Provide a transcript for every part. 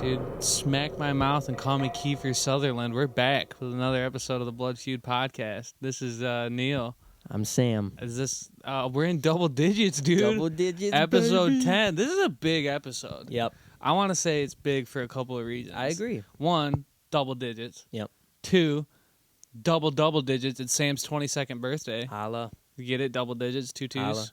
Dude, smack my mouth and call me Kiefer Sutherland. We're back with another episode of the Blood Feud podcast. This is Neil. I'm Sam. Is this? We're in double digits, dude. Double digits, Episode baby. 10. This is a big episode. Yep. I want to say it's big for a couple of reasons. I agree. 1, double digits. Yep. 2, double digits. It's Sam's 22nd birthday. Holla. You get it? Double digits, 2 2s. Holla.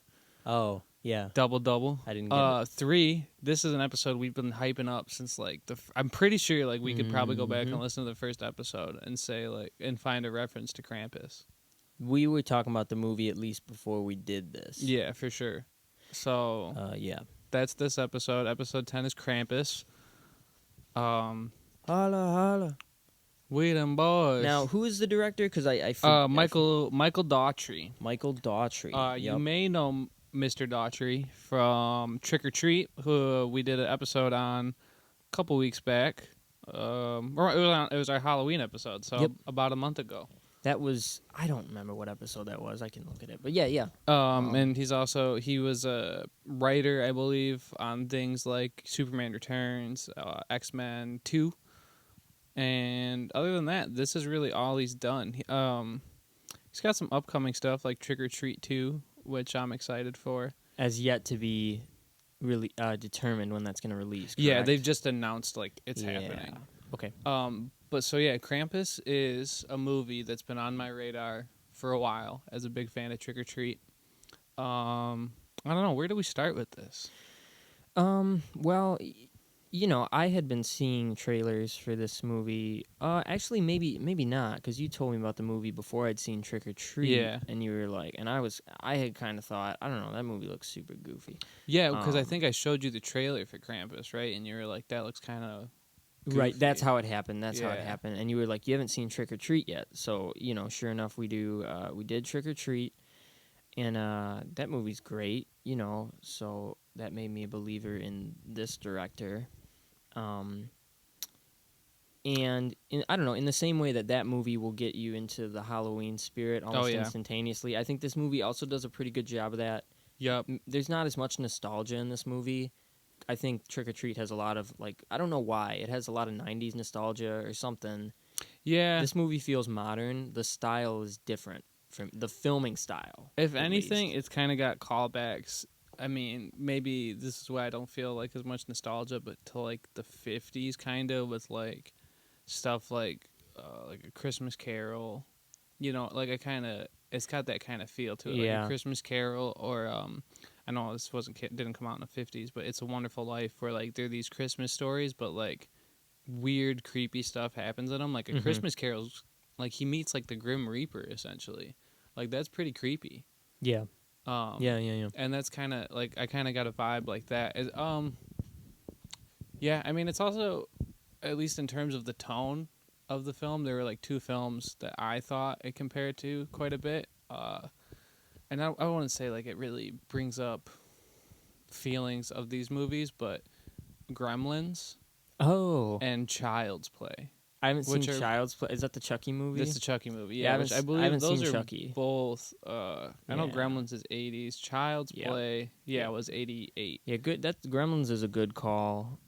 Oh, yeah. Double. I didn't get it. 3, this is an episode we've been hyping up since like I'm pretty sure like we could probably go back and listen to the first episode and say like and find a reference to Krampus. We were talking about the movie at least before we did this. Yeah, for sure. So yeah. that's this episode. Episode 10 is Krampus. Holla. We them boys. Now, who is the director? Because Michael Daughtry. Michael Daughtry. You may know Mr. Daughtry from Trick or Treat, who we did an episode on a couple weeks back. It was our Halloween episode, so about a month ago. That was, I don't remember what episode that was. I can look at it. But yeah. And he was a writer, I believe, on things like Superman Returns, X-Men 2. And other than that, this is really all he's done. He's got some upcoming stuff like Trick or Treat 2, which I'm excited for. As yet to be really determined when that's going to release, correct? Yeah, they've just announced like it's happening. Okay. But so yeah, Krampus is a movie that's been on my radar for a while as a big fan of Trick or Treat. I don't know, where do we start with this? Well, you know, I had been seeing trailers for this movie. Actually, maybe not, because you told me about the movie before I'd seen Trick or Treat. Yeah. And you were like, I had kind of thought, I don't know, that movie looks super goofy. Yeah, because I think I showed you the trailer for Krampus, right? And you were like, that looks kind of goofy. Right, that's how it happened. How it happened. And you were like, you haven't seen Trick or Treat yet. So, you know, sure enough, we did Trick or Treat. And that movie's great, you know, so that made me a believer in this director. And I don't know, in the same way that movie will get you into the Halloween spirit almost instantaneously, I think this movie also does a pretty good job of that. Yep. There's not as much nostalgia in this movie. I think Trick or Treat has a lot of, like, I don't know why, it has a lot of 90s nostalgia or something. Yeah. This movie feels modern. The style is different from the filming style. If anything, it's kind of got callbacks. I mean, maybe this is why I don't feel like as much nostalgia, but to like the 50s kind of with like stuff like A Christmas Carol, you know, like it's got that kind of feel to it. Yeah. Like A Christmas Carol, or I know this didn't come out in the 50s, but It's a Wonderful Life, where like they're these Christmas stories, but like weird, creepy stuff happens in them. Like A Christmas Carol's like he meets like the Grim Reaper essentially. Like that's pretty creepy. Yeah. Yeah. And that's kind of like I kind of got a vibe like that. Yeah, I mean it's also, at least in terms of the tone of the film, there were like two films that I thought it compared to quite a bit. And I wouldn't say like it really brings up feelings of these movies, but Gremlins and Child's Play. I haven't seen Child's Play. Is that the Chucky movie? That's the Chucky movie. Yeah, which I believe haven't those seen are Chucky. both. I know Gremlins is 80s. Child's Play, was 88. Yeah, good. Gremlins is a good call.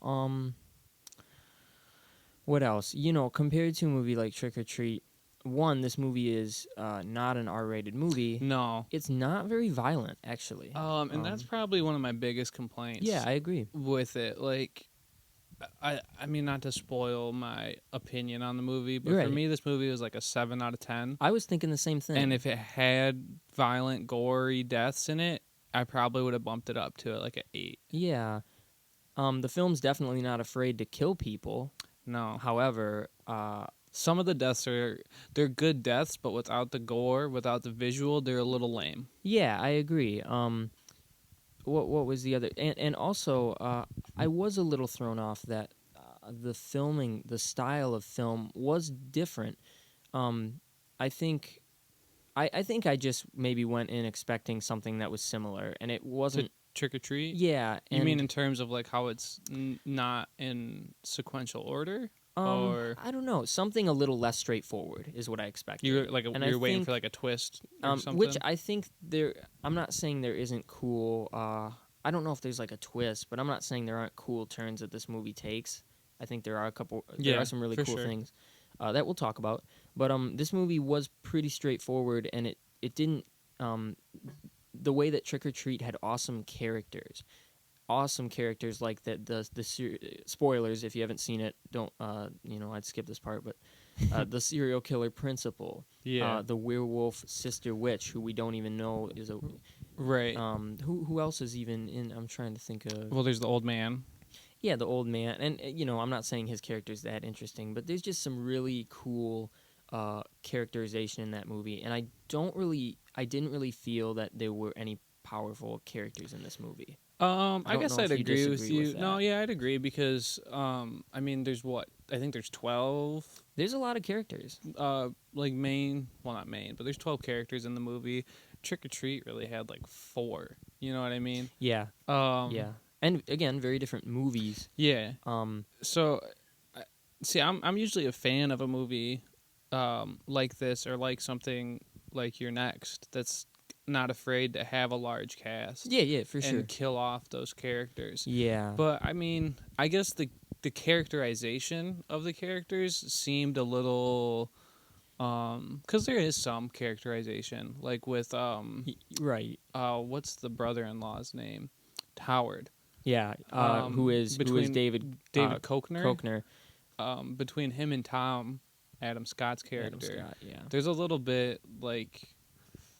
What else? You know, compared to a movie like Trick or Treat, this movie is not an R-rated movie. No, it's not very violent, actually. And that's probably one of my biggest complaints. Yeah, I agree with it. Like, I mean, not to spoil my opinion on the movie, but for me, this movie was like a 7 out of 10. I was thinking the same thing. And if it had violent, gory deaths in it, I probably would have bumped it up to like an 8. Yeah. The film's definitely not afraid to kill people. No. However, some of the deaths they're good deaths, but without the gore, without the visual, they're a little lame. Yeah, I agree. What was the other? And also, I was a little thrown off that the filming, the style of film was different. I think I just maybe went in expecting something that was similar, and it wasn't. Trick or Treat? Yeah. You mean in terms of like how it's not in sequential order? Or I don't know, something a little less straightforward is what I expected. You're waiting for like a twist or something? Which I think I'm not saying there isn't cool. I don't know if there's like a twist, but I'm not saying there aren't cool turns that this movie takes. I think there are Yeah, some really for cool sure. things that we'll talk about. But this movie was pretty straightforward, and it didn't the way that Trick or Treat had awesome characters like that. Spoilers if you haven't seen it, don't I'd skip this part, but the serial killer principal, Yeah. the werewolf sister witch, who we don't even know is a Right. who else is even in. I'm trying to think of. Well, there's the old man. Yeah, the old man, and I'm not saying his character's that interesting, but there's just some really cool characterization in that movie, and I didn't really feel that there were any powerful characters in this movie. I don't guess know I'd if you agree with disagree you. with No, that. yeah, I'd agree because I mean, there's what I think there's 12 There's a lot of characters. like main, well not main, but there's 12 characters in the movie. Trick or Treat really had like 4. You know what I mean? Yeah, Um, yeah, and again, very different movies. yeah. Um, So, see, I'm usually a fan of a movie like this or like something like Your Next that's not afraid to have a large cast yeah, for and sure. kill off those characters. Yeah, But I mean, I guess the characterization of the characters seemed a little because there is some characterization like with right. what's the brother-in-law's name? Howard. Yeah, who is Between David Koechner. Koechner, Between him and Tom, Adam Scott's Adam character, Scott. Yeah. there's a little bit like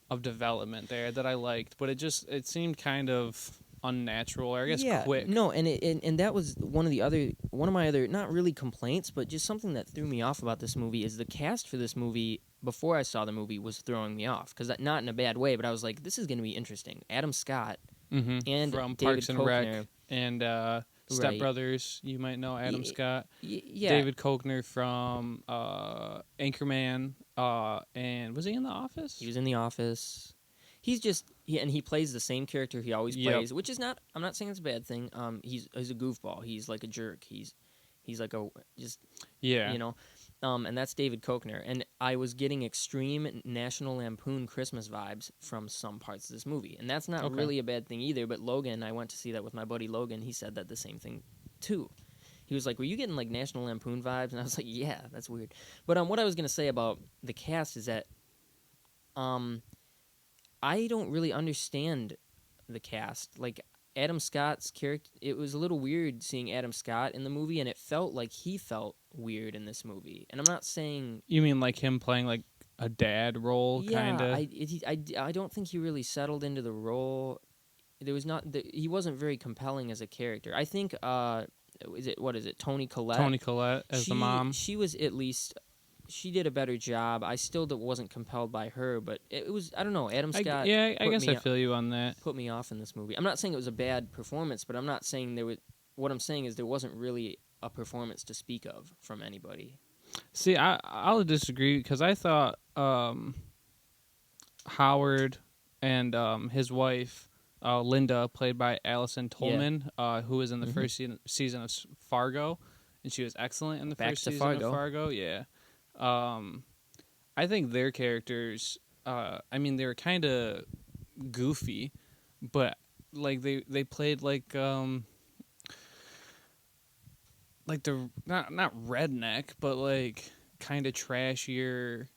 of development there that I liked, but it seemed kind of unnatural, or I guess quick. No, and that was one of my other not really complaints, but just something that threw me off about this movie is the cast for this movie. Before I saw the movie, was throwing me off because not in a bad way, but I was like, this is going to be interesting. Adam Scott and From David Parks and Koechner, Rec and Step Right. Brothers, you might know Adam Scott. Yeah, David Koechner from Anchorman, and was he in The Office? he was in The Office. He plays the same character he always Yep. plays, which is not. I'm not saying it's a bad thing. He's a goofball. He's like a jerk. He's like a just Yeah. and that's David Koechner. And I was getting extreme National Lampoon Christmas vibes from some parts of this movie, and that's not Okay. really a bad thing either. But Logan, I went to see that with my buddy Logan. He said that the same thing too. He was like, "Were you getting like National Lampoon vibes?" And I was like, "Yeah, that's weird." But what I was gonna say about the cast is that, I don't really understand the cast. Like Adam Scott's character, it was a little weird seeing Adam Scott in the movie, and it felt like he felt weird in this movie. And I'm not saying, You mean like him playing like a dad role, kind of? I don't think he really settled into the role. He wasn't very compelling as a character. I think what is it Toni Collette? Toni Collette as the mom. She was at least. She did a better job. I still wasn't compelled by her, but it was, I don't know, Adam Scott. I put guess me I feel you on that. put me off in this movie. I'm not saying it was a bad performance, but I'm not saying there was. What I'm saying is there wasn't really a performance to speak of from anybody. See, I'll disagree because I thought Howard and his wife Linda, played by Allison Tolman, who was in the first season of Fargo, and she was excellent in the first season of Fargo. Yeah, I think their characters. I mean, they were kind of goofy, but like they played like the not redneck, but like kind of trashier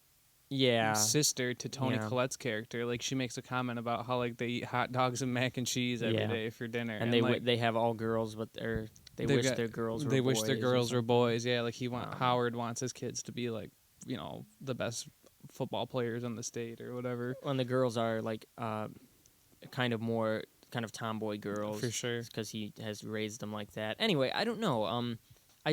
sister to Toni Collette's character. Like she makes a comment about how like they eat hot dogs and mac and cheese every day for dinner, and they have all girls, but they wish their girls were they boys. wish their girls were boys. Yeah, like Howard wants his kids to be like the best football players in the state or whatever. And the girls are like kind of tomboy girls for sure because he has raised them like that. Anyway, I don't know. I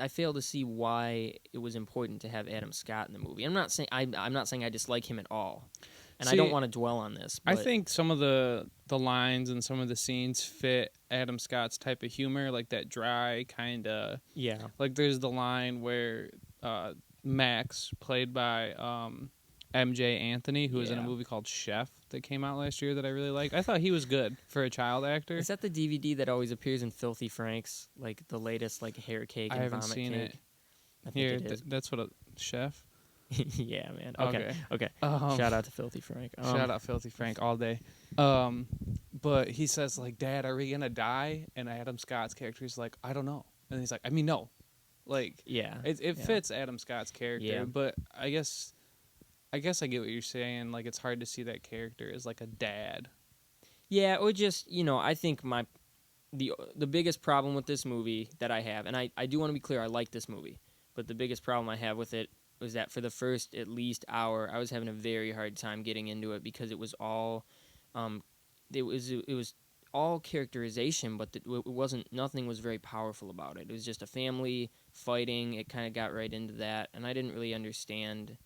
fail to see why it was important to have Adam Scott in the movie. I'm not saying I dislike him at all, and I don't want to dwell on this. But I think some of the lines and some of the scenes fit Adam Scott's type of humor, like that dry kind of. Yeah. Like there's the line where Max, played by MJ Anthony, who was in a movie called Chef that came out last year that I really liked. I thought he was good for a child actor. Is that the DVD that always appears in Filthy Frank's, like the latest like hair cake and vomit cake? I haven't seen it. I think Here, it is. That's what a Chef. Yeah, man. Okay. Shout out to Filthy Frank. Shout out Filthy Frank all day. But he says like, "Dad, are we gonna die?" And Adam Scott's character is like, "I don't know." And he's like, I mean, no, like Yeah. it Yeah. fits Adam Scott's character, Yeah. but I guess I get what you're saying. Like it's hard to see that character as like a dad. Yeah, or just, I think the biggest problem with this movie that I have, and I do want to be clear, I like this movie, but the biggest problem I have with it was that for the first at least hour, I was having a very hard time getting into it because it was all, it was all characterization, but it wasn't, nothing was very powerful about it. It was just a family fighting. It kind of got right into that, and I didn't really understand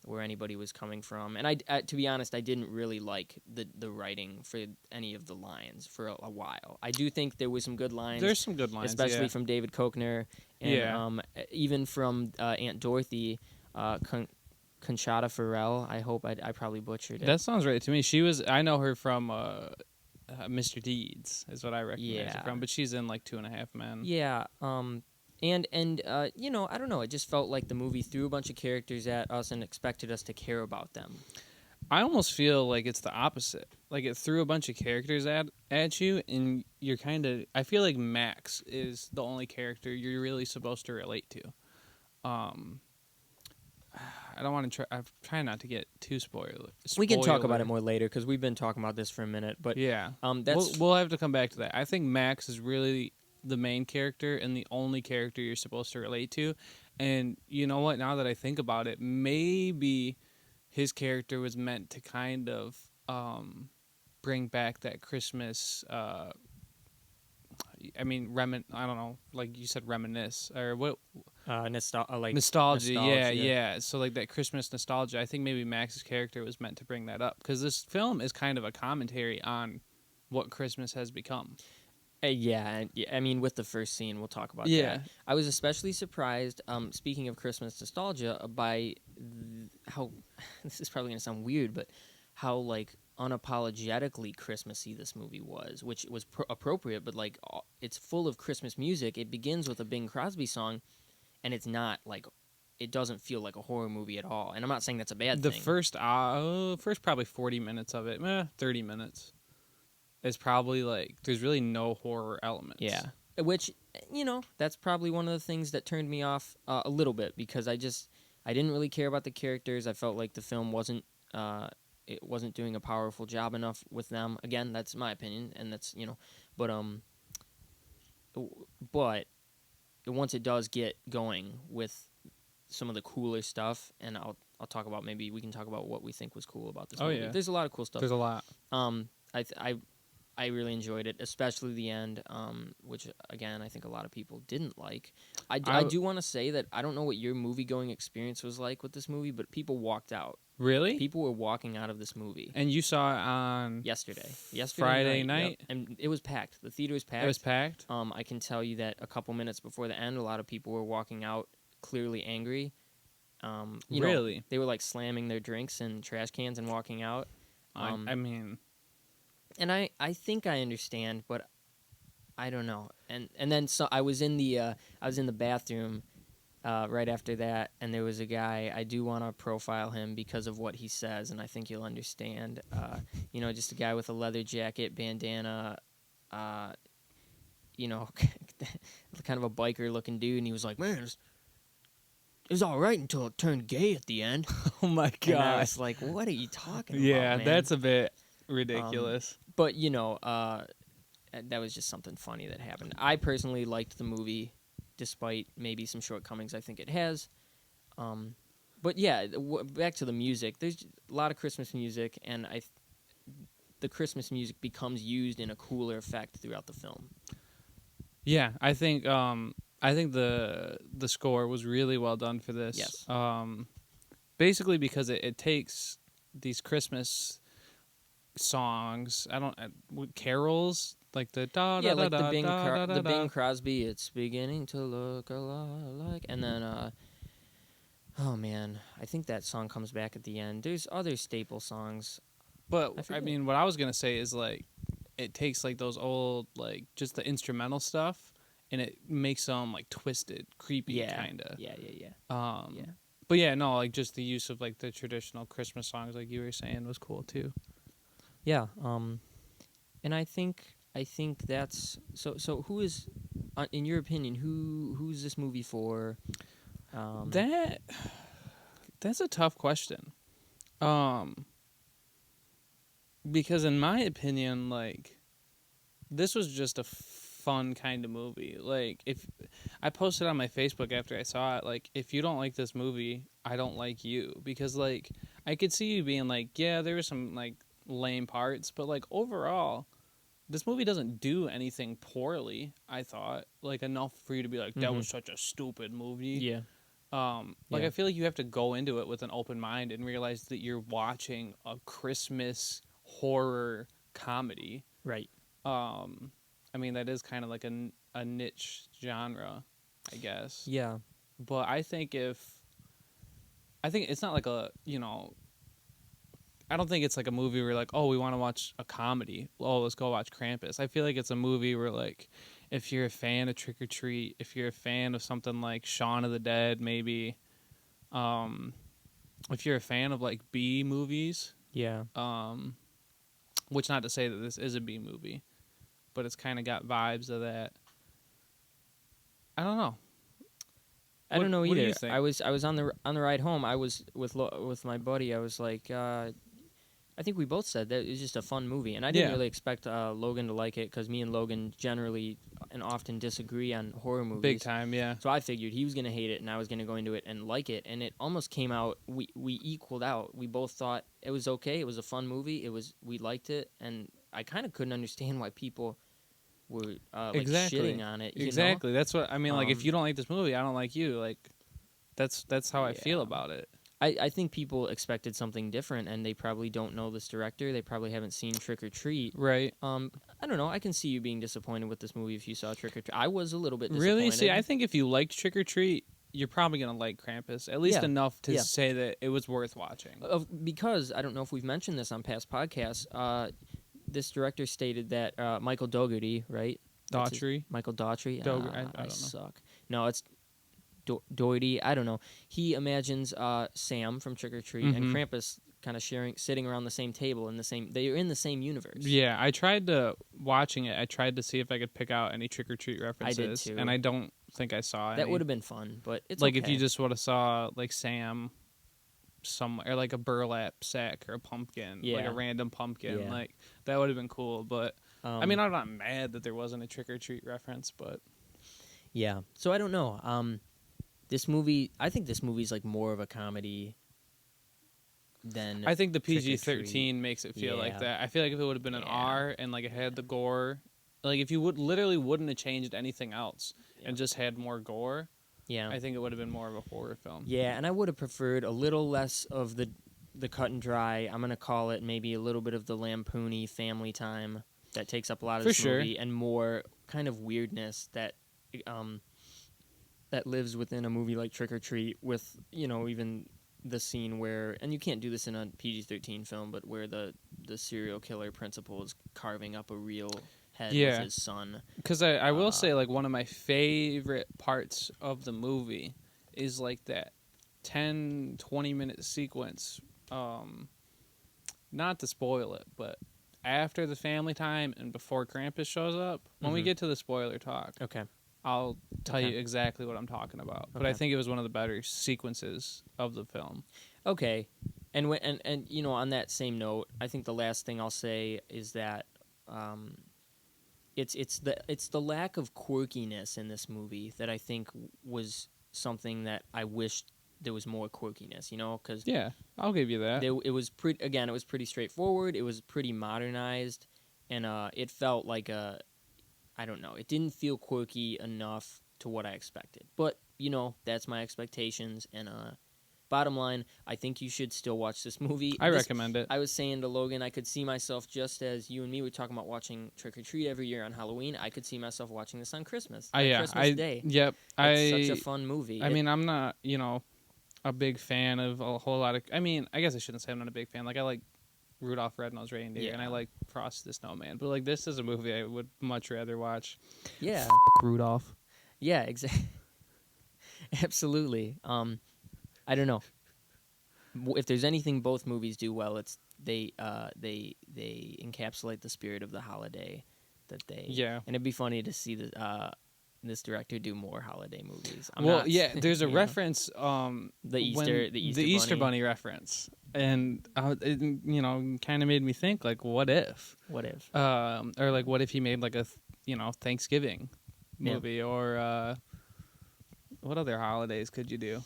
where anybody was coming from. And I to be honest, I didn't really like the writing for any of the lines for a while. I do think there was some good lines. There's some good lines, especially yeah. from David Koechner and Yeah. Even from Aunt Dorothy, Conchata Farrell. I hope I probably butchered it. That sounds right to me. I know her from Mr. Deeds is what I recognize her Yeah. from, but she's in like 2.5 Men. Yeah. And I don't know. It just felt like the movie threw a bunch of characters at us and expected us to care about them. I almost feel like it's the opposite. Like it threw a bunch of characters at you, and you're kind of. I feel like Max is the only character you're really supposed to relate to. I don't want to try. I'm trying not to get too spoiler. We can talk about it more later because we've been talking about this for a minute. But yeah, that's we'll have to come back to that. I think Max is really the main character and the only character you're supposed to relate to. And you know what? Now that I think about it, maybe his character was meant to kind of bring back that Christmas. I don't know, like you said, reminisce or what? Nostalgia. Yeah. So like that Christmas nostalgia. I think maybe Max's character was meant to bring that up because this film is kind of a commentary on what Christmas has become. Yeah, I mean, with the first scene, we'll talk about that. I was especially surprised, speaking of Christmas nostalgia, by how, this is probably going to sound weird, but how, like, unapologetically Christmassy this movie was, which was appropriate, but, like, it's full of Christmas music. It begins with a Bing Crosby song, and it's not, like, it doesn't feel like a horror movie at all. And I'm not saying that's a bad thing. The first probably 40 minutes of it, 30 minutes. It's probably like there's really no horror elements. Yeah, which that's probably one of the things that turned me off a little bit because I didn't really care about the characters. I felt like the film wasn't doing a powerful job enough with them. Again, that's my opinion, and that's but once it does get going with some of the cooler stuff, and I'll talk about, maybe we can talk about what we think was cool about this movie. Yeah. There's a lot of cool stuff. There's a lot. I really enjoyed it, especially the end, which, again, I think a lot of people didn't like. I do want to say that I don't know what your movie-going experience was like with this movie, but people walked out. Really? People were walking out of this movie. And you saw it on... Yesterday Friday night? Yep. And it was packed. The theater was packed. It was packed? I can tell you that a couple minutes before the end, a lot of people were walking out clearly angry. Really? They were, like, slamming their drinks and trash cans and walking out. I mean... And I think I understand, but I don't know. And then so I was in the bathroom right after that, and there was a guy. I do want to profile him because of what he says, and I think you'll understand. Just a guy with a leather jacket, bandana, kind of a biker-looking dude, and he was like, "Man, it was all right until it turned gay at the end." Oh my god! And I was like, "What are you talking about?" Yeah, man? That's a bit ridiculous. But that was just something funny that happened. I personally liked the movie, despite maybe some shortcomings I think it has. But yeah, back to the music. There's a lot of Christmas music, and the Christmas music becomes used in a cooler effect throughout the film. Yeah, I think the score was really well done for this. Yes. Basically because it takes these Christmas songs, carols, like the da da da like da the Bing Crosby. It's beginning to look a lot like, and then oh man, I think that song comes back at the end. There's other staple songs, but I mean, what I was gonna say is like it takes like those old like just the instrumental stuff, and it makes them like twisted, creepy, kind of. Yeah. But yeah, no, like just the use of like the traditional Christmas songs, like you were saying, was cool too. Yeah, and I think that's so. Who is in your opinion, who's this movie for? That's a tough question. Because in my opinion, like, this was just a fun kind of movie. Like, if I posted on my Facebook after I saw it, like, if you don't like this movie, I don't like you. Because, like, I could see you being like, yeah, there were some, like, lame parts, but, like, overall, this movie doesn't do anything poorly, I thought. Like, enough for you to be like, that was such a stupid movie. Yeah. Like, I feel like you have to go into it with an open mind and realize that you're watching a Christmas horror comedy. Right. I mean, that is kind of like a niche genre, I guess. Yeah. But I think it's not like I don't think it's like a movie where, like, oh, we want to watch a comedy. Oh, let's go watch Krampus. I feel like it's a movie where, like, if you're a fan of Trick or Treat, if you're a fan of something like Shaun of the Dead, maybe, if you're a fan of, like, B movies, Yeah. which not to say that this is a B movie, but it's kind of got vibes of that. I don't know. I don't know either. What do you think? I was on the ride home. I was with my buddy. I was like, I think we both said that it was just a fun movie, and I didn't really expect Logan to like it because me and Logan generally and often disagree on horror movies. Big time, yeah. So I figured he was going to hate it, and I was going to go into it and like it, and it almost came out. We equaled out. We both thought it was okay. It was a fun movie. We liked it, and I kind of couldn't understand why people were shitting on it. Exactly. That's what I mean. Like, if you don't like this movie, I don't like you. Like, that's how I feel about it. I think people expected something different, and they probably don't know this director. They probably haven't seen Trick or Treat. Right. I don't know. I can see you being disappointed with this movie if you saw Trick or Treat. I was a little bit disappointed. Really? See, I think if you liked Trick or Treat, you're probably going to like Krampus, at least enough to say that it was worth watching. Because, I don't know if we've mentioned this on past podcasts, this director stated that Michael Dougherty, right? Michael Daughtry? I don't know. I suck. No, it's Doherty, I don't know. He imagines Sam from Trick or Treat and Krampus kind of sitting around the same table they're in the same universe. Yeah, I tried watching it. I tried to see if I could pick out any Trick or Treat references. I did too. And I don't think I saw any. That would have been fun, but it's like okay. if you just would have saw like Sam somewhere, or like a burlap sack or a pumpkin, like a random pumpkin, like that would have been cool. But I mean, I'm not mad that there wasn't a Trick or Treat reference, but yeah. So I don't know. This movie, I think this movie's like more of a comedy than I think the PG-13 makes it feel like that. I feel like if it would have been an R and like it had the gore, like if you wouldn't have changed anything else and just had more gore, I think it would have been more of a horror film. Yeah, and I would have preferred a little less of the cut and dry. I'm gonna call it maybe a little bit of the lampoony family time that takes up a lot of this movie, and more kind of weirdness that that lives within a movie like Trick or Treat, with, you know, even the scene where, and you can't do this in a PG-13 film, but where the serial killer principal is carving up a real head with his son. Because I will say, like, one of my favorite parts of the movie is like that 10-20 minute sequence, not to spoil it, but after the family time and before Krampus shows up, when we get to the spoiler talk, I'll tell you exactly what I'm talking about. But I think it was one of the better sequences of the film. Okay. And you know, on that same note, I think the last thing I'll say is that it's the lack of quirkiness in this movie that I think was something that I wished there was more quirkiness, you know, because I'll give you that. It was pretty straightforward. It was pretty modernized, and it felt like I don't know. It didn't feel quirky enough to what I expected. But, you know, that's my expectations. And bottom line, I think you should still watch this movie. I recommend it. I was saying to Logan, I could see myself, just as you and me were talking about watching Trick or Treat every year on Halloween, I could see myself watching this on Christmas. Christmas Day. Yep. It's such a fun movie. I mean, I'm not, you know, a big fan of a whole lot of... I mean, I guess I shouldn't say I'm not a big fan. Like, I like Rudolph the Red-Nosed Reindeer, and I like Frosty the Snowman. But, like, this is a movie I would much rather watch. Yeah. Rudolph. Yeah, exactly. Absolutely. I don't know. If there's anything both movies do well, it's they encapsulate the spirit of the holiday that they... Yeah. And it'd be funny to see this director do more holiday movies. There's a you know, reference. the The Easter Bunny reference, and it kind of made me think like, what if? What if? Or like, what if he made like a Thanksgiving Yeah. movie, or what other holidays could you do?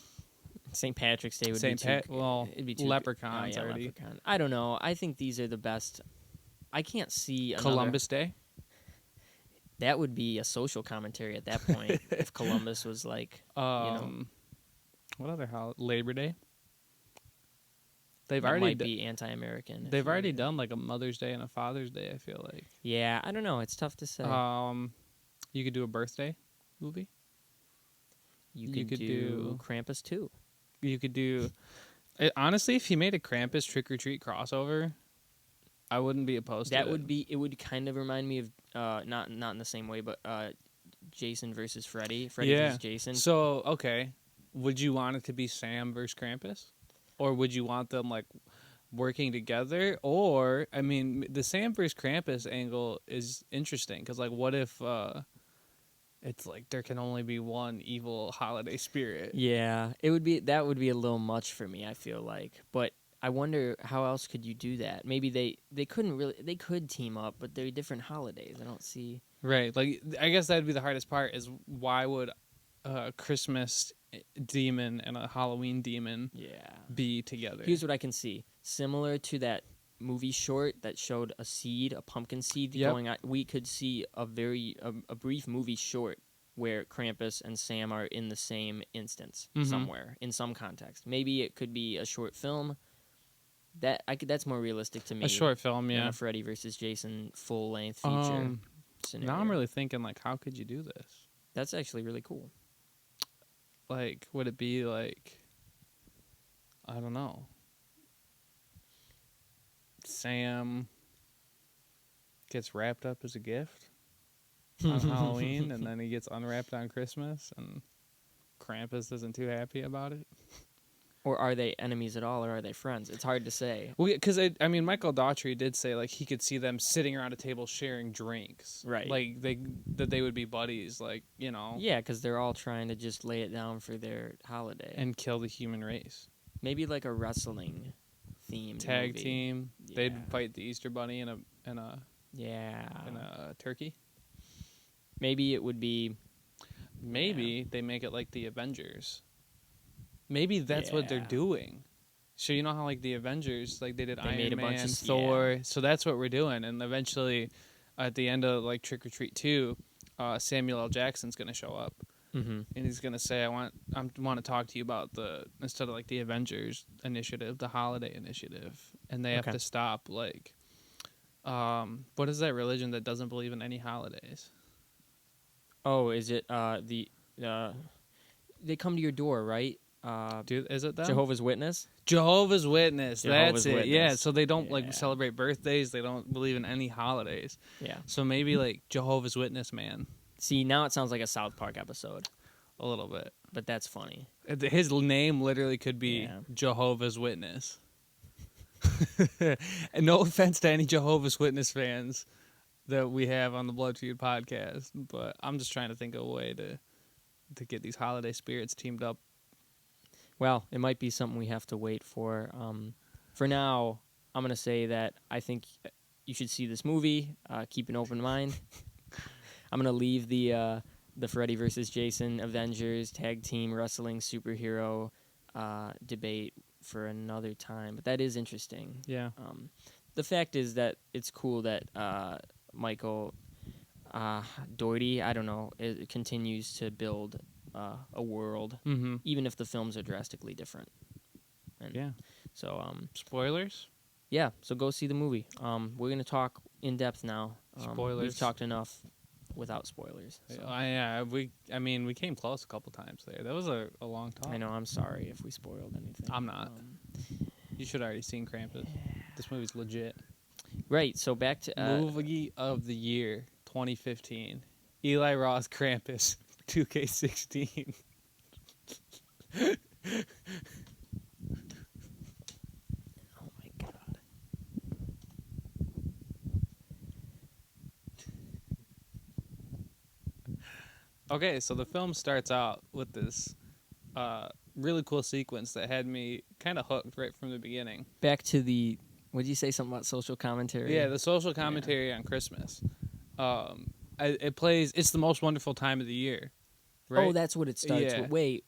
St. Patrick's Day would St. be too. Well, It'd be too. Leprechauns already. Leprechaun. I don't know. I think these are the best. I can't see another. Columbus Day. That would be a social commentary at that point if Columbus was like, what other holiday? Labor Day. They've that already might be anti-American. They've already done like a Mother's Day and a Father's Day. I feel like. Yeah, I don't know. It's tough to say. You could do a birthday movie. You could do Krampus too. You could do. Honestly, if he made a Krampus Trick or Treat crossover, I wouldn't be opposed to it. That would be. It would kind of remind me of not in the same way, but Jason versus Freddy. Freddy versus Jason. So okay, would you want it to be Sam versus Krampus, or would you want them like working together? Or I mean, the Sam versus Krampus angle is interesting because like, what if it's like there can only be one evil holiday spirit? Yeah, it would be. That would be a little much for me. I feel like, but I wonder how else could you do that? Maybe they couldn't really. They could team up, but they're different holidays. I don't see. Right. Like, I guess that'd be the hardest part is why would a Christmas demon and a Halloween demon be together? Here's what I can see. Similar to that movie short that showed a pumpkin seed going on, we could see a brief movie short where Krampus and Sam are in the same instance somewhere in some context. Maybe it could be a short film. That's more realistic to me. A short film, than a Freddy versus Jason full length feature scenario. Now I'm really thinking like, how could you do this? That's actually really cool. Like, would it be like, I don't know, Sam gets wrapped up as a gift on Halloween, and then he gets unwrapped on Christmas, and Krampus isn't too happy about it? Or are they enemies at all, or are they friends? It's hard to say. Well, because I mean, Michael Daughtry did say like he could see them sitting around a table sharing drinks, right? Like they would be buddies, like Yeah, because they're all trying to just lay it down for their holiday and kill the human race. Maybe like a wrestling theme tag movie. Team. Yeah. They'd fight the Easter Bunny in a turkey. Maybe it would be. Maybe they make it like the Avengers. Maybe that's what they're doing. So you know how like the Avengers, like they did Iron Man, Thor. So that's what we're doing, and eventually, at the end of like Trick or Treat 2, Samuel L. Jackson's gonna show up, and he's gonna say, "I want to talk to you about instead of like the Avengers initiative, the Holiday Initiative," and they have to stop like, what is that religion that doesn't believe in any holidays? Oh, is it they come to your door, right? Is it them? Jehovah's Witness? Jehovah's Witness. That's it. Witness. Yeah. So they don't like celebrate birthdays. They don't believe in any holidays. Yeah. So maybe like Jehovah's Witness man. See, now it sounds like a South Park episode. A little bit. But that's funny. His name literally could be Jehovah's Witness. And no offense to any Jehovah's Witness fans that we have on the Blood Feud podcast, but I'm just trying to think of a way to get these holiday spirits teamed up. Well, it might be something we have to wait for. For now, I'm going to say that I think you should see this movie. Keep an open mind. I'm going to leave the Freddy versus Jason Avengers tag team wrestling superhero debate for another time. But that is interesting. Yeah. The fact is that it's cool that Michael Dougherty, I don't know, it continues to build a world, even if the films are drastically different. And so, spoilers? Yeah, so go see the movie. We're going to talk in depth now. Spoilers. We've talked enough without spoilers. So. We came close a couple times there. That was a long talk. I know, I'm sorry if we spoiled anything. I'm not. You should have already seen Krampus. This movie's legit. Right, so back to... Movie of the year, 2015. Eli Roth Krampus, 2K16. Oh my God. Okay, so the film starts out with this really cool sequence that had me kind of hooked right from the beginning. Back to the. What did you say? Something about social commentary? Yeah, the social commentary on Christmas. It plays. It's the most wonderful time of the year, right? Oh, that's what it starts Yeah, with. Wait,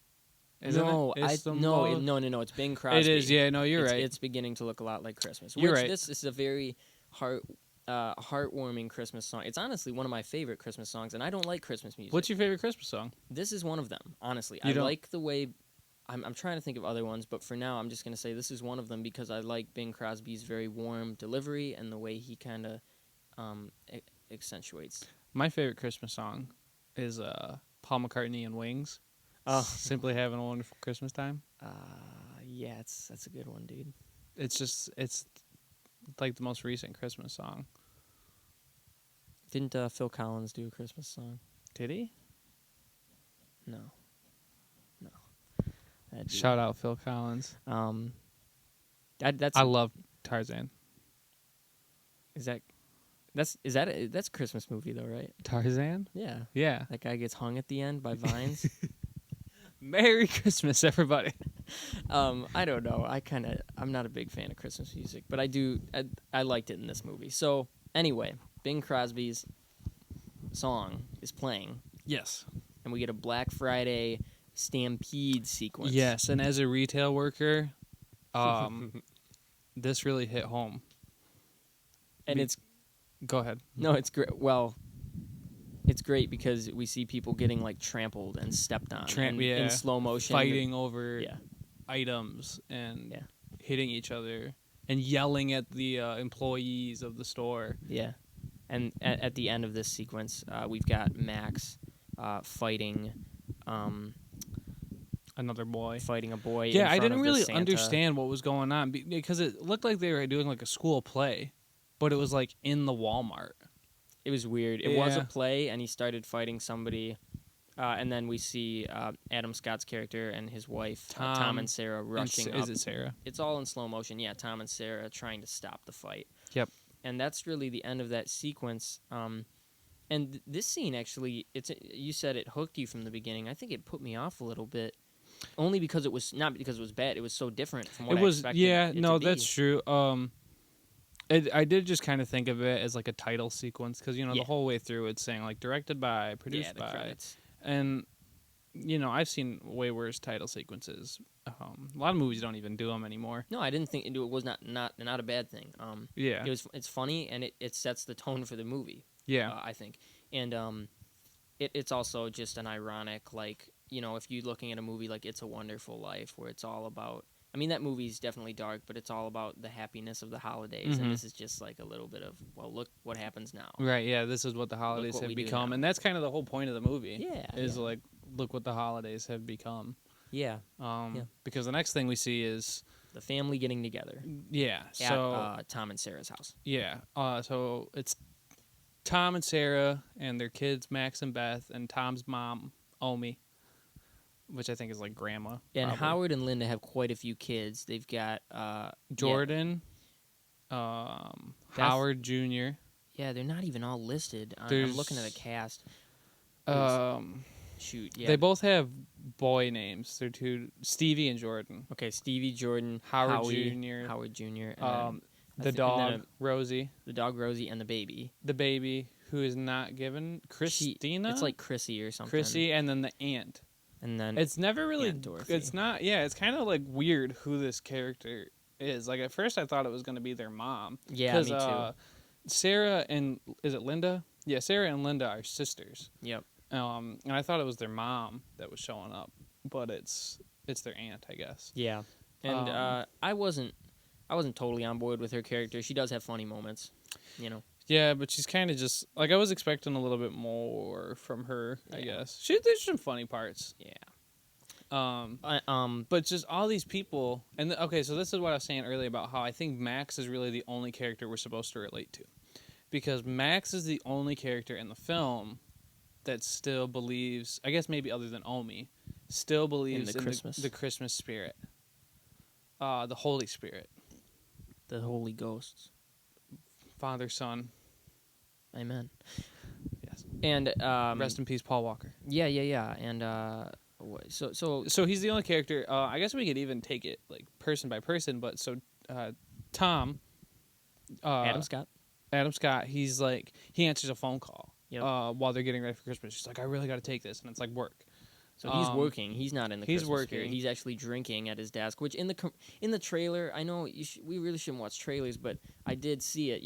isn't no, it? It's the no. It's Bing Crosby. It is. Yeah, no, you're right. It's beginning to look a lot like Christmas. You're Which right. this is a very heartwarming Christmas song. It's honestly one of my favorite Christmas songs, and I don't like Christmas music. What's your favorite Christmas song? This is one of them. Honestly, You I don't- like the way. I'm trying to think of other ones, but for now, I'm just gonna say this is one of them because I like Bing Crosby's very warm delivery and the way he kind of accentuates. My favorite Christmas song is Paul McCartney and Wings. Oh. Simply having a wonderful Christmas time. Yeah, that's a good one, dude. It's like the most recent Christmas song. Didn't Phil Collins do a Christmas song? Did he? No. That dude. Shout out Phil Collins. That's I love Tarzan. that's a Christmas movie though, right? Tarzan? Yeah. Yeah. That guy gets hung at the end by vines. Merry Christmas, everybody. I don't know. I'm not a big fan of Christmas music, but I liked it in this movie. So anyway, Bing Crosby's song is playing, Yes. and we get a Black Friday stampede sequence. Yes, and as a retail worker, this really hit home. And it's Go ahead. no, it's great. Well, it's great because we see people getting like trampled and stepped on in slow motion, fighting over Yeah. items and Yeah. hitting each other and yelling at the employees of the store. Yeah. And at the end of this sequence, we've got Max fighting Another boy. fighting a boy. Yeah, in I front didn't of the really Santa. understand what was going on because it looked like they were doing like a school play, but it was like in the Walmart. It was weird. It was a Yeah. play, and he started fighting somebody, and then we see Adam Scott's character and his wife, Tom and Sarah, rushing up. Is it Sarah? It's all in slow motion. Yeah, Tom and Sarah trying to stop the fight. Yep. And that's really the end of that sequence. And this scene actually, you said it hooked you from the beginning. I think it put me off a little bit, only because it was not because it was bad. It was so different from what It I was. expected. Yeah, it to no, be. that's true. I did just kind of think of it as like a title sequence because Yeah. the whole way through it's saying like directed by, produced the by, credits. and I've seen way worse title sequences. A lot of movies don't even do them anymore. No, I didn't think it was not a bad thing. Yeah, It's funny and it sets the tone for the movie. yeah, I think, and it's also just an ironic if you're looking at a movie like It's a Wonderful Life where it's all about. I mean that movie's definitely dark, but it's all about the happiness of the holidays, Mhm. and this is just like a little bit of look what happens now. right. Yeah, this is what the holidays what have we do become, now. and that's kind of the whole point of the movie. Yeah, is yeah. like look what the holidays have become. Yeah, Because the next thing we see is the family getting together at Tom and Sarah's house. So it's Tom and Sarah and their kids Max and Beth and Tom's mom Omi, which I think is like grandma. And probably. Howard and Linda have quite a few kids. They've got Jordan, Howard Jr. Yeah, they're not even all listed. I'm There's- looking at a cast. Shoot, yeah. They both have boy names. They're two Stevie and Jordan. Okay, Stevie, Jordan, Howard Howie, Jr. Howard Jr. And The and dog then Rosie, the dog Rosie, and the baby. the baby who is not given Christina. It's like Chrissy or something. Chrissy, and then the aunt. And then It's never really. Aunt Dorothy. It's not. Yeah, it's kind of like weird who this character is. Like at first, I thought it was going to be their mom. Yeah, me too. Sarah and is it Linda? Yeah, Sarah and Linda are sisters. Yep. And I thought it was their mom that was showing up, but it's their aunt, I guess. Yeah. And I wasn't totally on board with her character. She does have funny moments, Yeah, but she's kind of just like I was expecting a little bit more from her. I guess there's some funny parts. Yeah. But just all these people, and okay, so this is what I was saying earlier about how I think Max is really the only character we're supposed to relate to, because Max is the only character in the film that still believes, I guess maybe other than Omi, still believes in the Christmas spirit, the Holy Spirit, the Holy Ghosts. Father, Son. Amen. Yes. And Rest in peace, Paul Walker. yeah. And So he's the only character. I guess we could even take it like person by person. But Tom, Adam Scott. Adam Scott, he's like he answers a phone call. Yep. While they're getting ready for Christmas, she's like, I really got to take this, and it's like work. So he's working. He's not in the he's Christmas working. spirit. He's actually drinking at his desk. Which in the trailer, I know we really shouldn't watch trailers, but I did see it,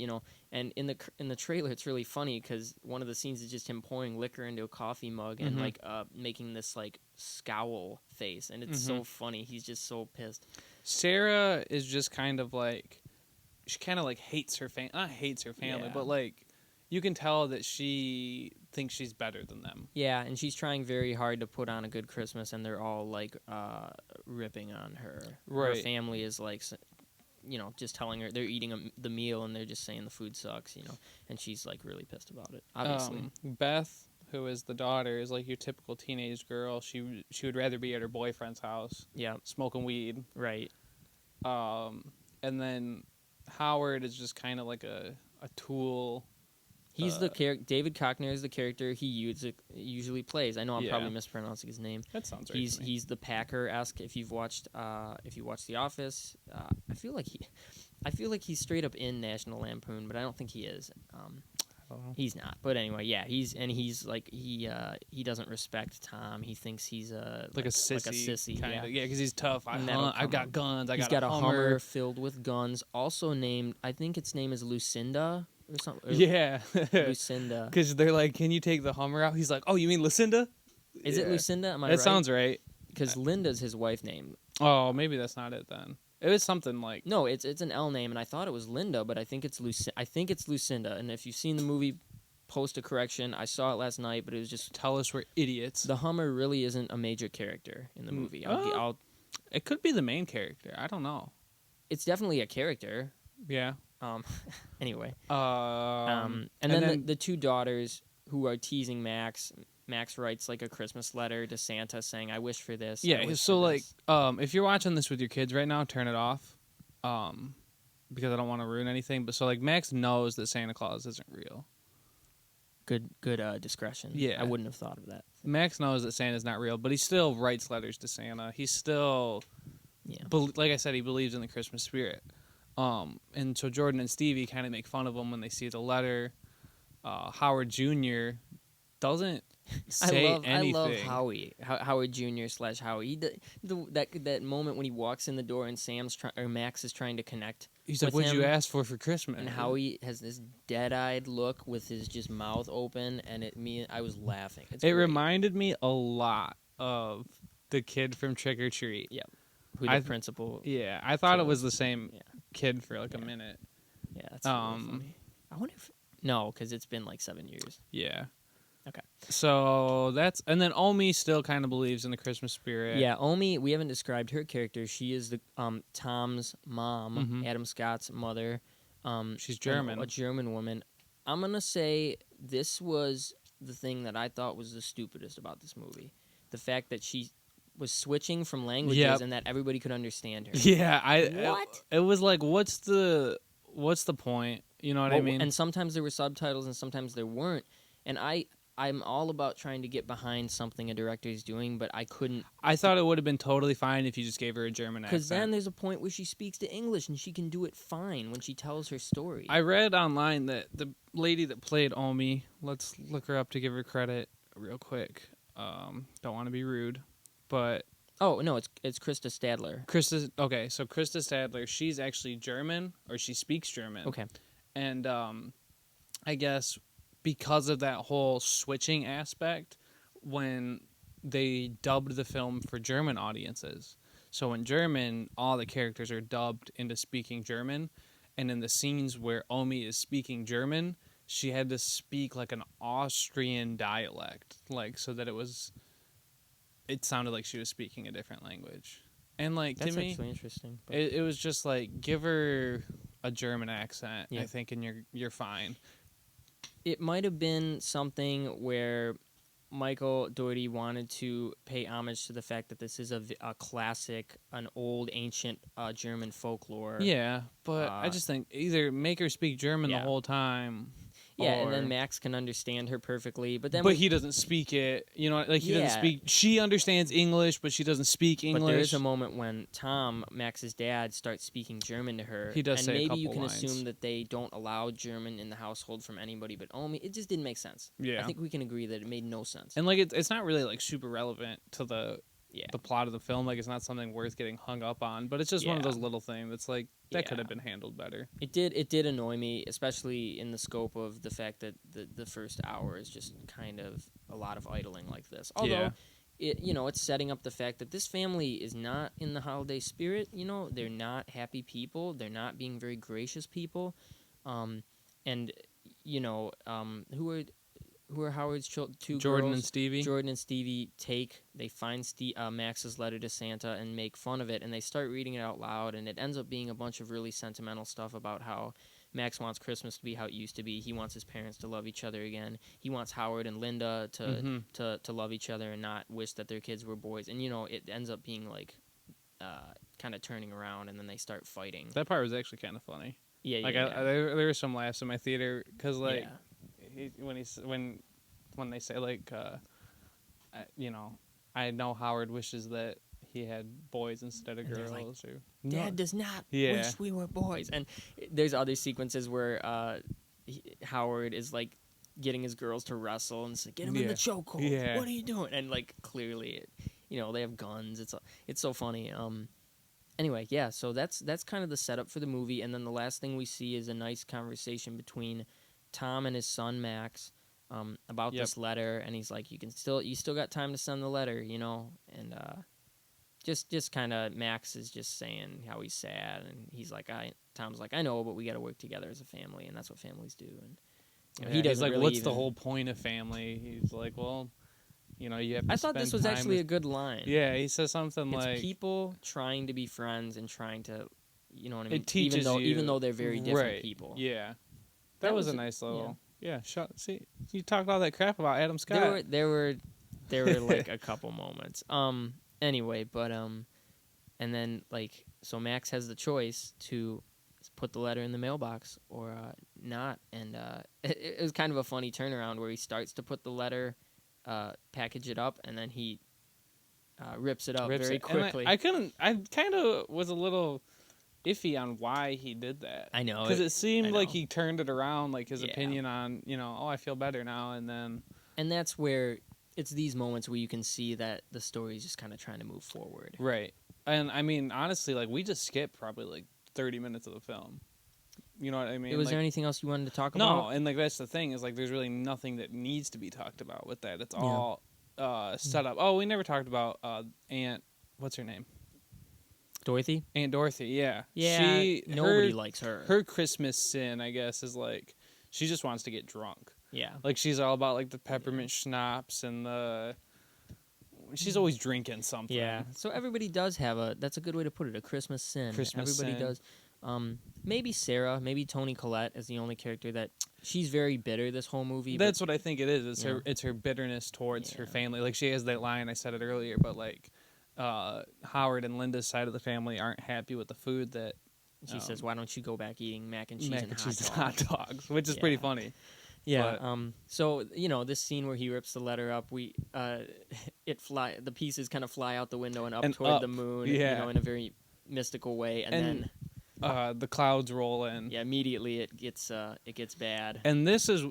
And in the trailer, it's really funny because one of the scenes is just him pouring liquor into a coffee mug and like making this like scowl face, and it's so funny. He's just so pissed. Sarah is just kind of like she kind of like hates her family. Not hates her family, Yeah. but like you can tell that she thinks she's better than them. Yeah, and she's trying very hard to put on a good Christmas, and they're all like ripping on her. Right. Her family is like, just telling her they're eating the meal, and they're just saying the food sucks, and she's like really pissed about it. Obviously, Beth, who is the daughter, is like your typical teenage girl. She would rather be at her boyfriend's house, smoking weed. Right. And then Howard is just kind of like a tool. He's the character. David Cockner is the character he usually plays. I know I'm probably mispronouncing his name. That sounds right. He's the Packer-esque. If you watched The Office, I feel like he's straight up in National Lampoon, but I don't think he is. I don't know. He's not. But anyway, yeah, he's like he doesn't respect Tom. He thinks he's like a sissy, kind of. Yeah, because he's tough. I've got guns. He's got a Hummer filled with guns. Also named, I think its name is Lucinda. Or something. Yeah. Lucinda. Because they're like, can you take the Hummer out? He's like, oh, you mean Lucinda? Is it Lucinda? Am I right? That sounds right. Because Linda's his wife name. Oh, maybe that's not it then. It was something like... No, it's an L name, and I thought it was Linda, but I think it's Lucinda. And if you've seen the movie, post a correction. I saw it last night, but it was just... Tell us we're idiots. The Hummer really isn't a major character in the movie. It could be the main character. I don't know. It's definitely a character. Yeah. Anyway. And then the two daughters who are teasing Max. Max writes like a Christmas letter to Santa saying, "I wish for this." Yeah. So like, if you're watching this with your kids right now, turn it off. Because I don't want to ruin anything. But so like, Max knows that Santa Claus isn't real. Good discretion. Yeah. I wouldn't have thought of that. Max knows that Santa's not real, but he still writes letters to Santa. He still, like I said, he believes in the Christmas spirit. And so Jordan and Stevie kind of make fun of him when they see the letter. Howard Jr. doesn't say anything. I love Howard Jr. / Howie. That moment when he walks in the door and Max is trying to connect. He's like, "What'd you ask for Christmas?" And Howie has this dead-eyed look with his just mouth open, and I was laughing. It reminded me a lot of the kid from Trick or Treat. Yeah, who the principal. Yeah, I thought it was the same kid for like a minute. Yeah, that's really funny. I wonder if because it's been like 7 years. Yeah. Okay. So and then Omi still kind of believes in the Christmas spirit. Yeah, Omi, we haven't described her character. She is the Tom's mom, Adam Scott's mother. She's German. A German woman. I'm going to say this was the thing that I thought was the stupidest about this movie. The fact that she was switching from languages and that everybody could understand her. Yeah, What? It was like, what's the point? You know what I mean? And sometimes there were subtitles and sometimes there weren't. And I'm all about trying to get behind something a director is doing, but I couldn't. I thought it would have been totally fine if you just gave her a German accent. Because then there's a point where she speaks to English and she can do it fine when she tells her story. I read online that the lady that played Omi, let's look her up to give her credit real quick. Don't want to be rude, but... Oh, no, it's Krista Stadler. So Krista Stadler, she's actually German, or she speaks German. Okay. And I guess... because of that whole switching aspect, when they dubbed the film for German audiences. So in German, all the characters are dubbed into speaking German. And in the scenes where Omi is speaking German, she had to speak like an Austrian dialect. Like, so that it sounded like she was speaking a different language. And like, that's to me, actually interesting. It was just like, give her a German accent, yeah. I think, and you're fine. It might have been something where Michael Dougherty wanted to pay homage to the fact that this is a classic, an old, ancient German folklore. Yeah, but I just think either make her speak German the whole time. Yeah, and then Max can understand her perfectly, but then he doesn't speak it. You know, like he doesn't Yeah. speak. She understands English, but she doesn't speak English. But there is a moment when Tom, Max's dad, starts speaking German to her. He does and say a maybe couple you can lines. assume that they don't allow German in the household from anybody but Omi. It just didn't make sense. Yeah. I think we can agree that it made no sense. And like it's not really like super relevant to the plot of the film. Like it's not something worth getting hung up on. But it's just one of those little things that's like that could have been handled better. It did annoy me, especially in the scope of the fact that the first hour is just kind of a lot of idling like this. Although it's setting up the fact that this family is not in the holiday spirit. They're not happy people. They're not being very gracious people. And who are Howard's two Jordan girls? and Stevie. Jordan and Stevie they find Max's letter to Santa and make fun of it, and they start reading it out loud, and it ends up being a bunch of really sentimental stuff about how Max wants Christmas to be how it used to be. He wants his parents to love each other again. He wants Howard and Linda to love each other and not wish that their kids were boys. And it ends up being like kind of turning around, and then they start fighting. That part was actually kind of funny. Yeah, like there were some laughs in my theater because like when they say like I know Howard wishes that he had boys instead of girls. Like, or Dad does not wish we were boys. And there's other sequences where Howard is like getting his girls to wrestle and say, "Get him in the chokehold. Yeah. What are you doing?" And like clearly, they have guns. It's so funny. Anyway, so that's kind of the setup for the movie, and then the last thing we see is a nice conversation between Tom and his son Max about this letter, and he's like, you still got time to send the letter, and just kind of Max is just saying how he's sad, and he's like, Tom's like, I know, but we got to work together as a family, and that's what families do. And he doesn't. He's like, really what's the whole point of family? He's like, well, you have to I thought this was actually a good line. Yeah, he says something it's like people trying to be friends and trying to, you know what I mean? It teaches even though they're very different people. Yeah. That was a nice little see, you talked all that crap about Adam Scott. There were like a couple moments. Anyway, but and then like so Max has the choice to put the letter in the mailbox or not, and it was kind of a funny turnaround where he starts to put the letter, package it up, and then he rips it up very quickly. I kind of was a little iffy on why he did that. I know, because it seemed like he turned it around, like his opinion on I feel better now, and that's where it's these moments where you can see that the story is just kind of trying to move forward, right? And I mean, honestly, like we just skipped probably like 30 minutes of the film. You know what I mean? Was there anything else you wanted to talk about? No, and like that's the thing is like there's really nothing that needs to be talked about with that. It's all set up. Oh, we never talked about Aunt. What's her name? Dorothy? Aunt Dorothy, yeah. Yeah, nobody likes her. Her Christmas sin, I guess, is like she just wants to get drunk. Yeah. Like she's all about like the peppermint schnapps and she's always drinking something. Yeah. So everybody does have that's a good way to put it, a Christmas sin. Everybody does. Maybe Sarah, maybe Toni Collette is the only character that she's very bitter this whole movie. That's what I think it is. It's her bitterness towards her family. Like she has that line, I said it earlier, but like Howard and Linda's side of the family aren't happy with the food that she says, why don't you go back eating mac and cheese and hot dogs, which is pretty funny. Yeah. But, so this scene where he rips the letter up, the pieces kind of fly out the window and toward the moon, in a very mystical way, and then the clouds roll in. Yeah, immediately it gets bad. And this is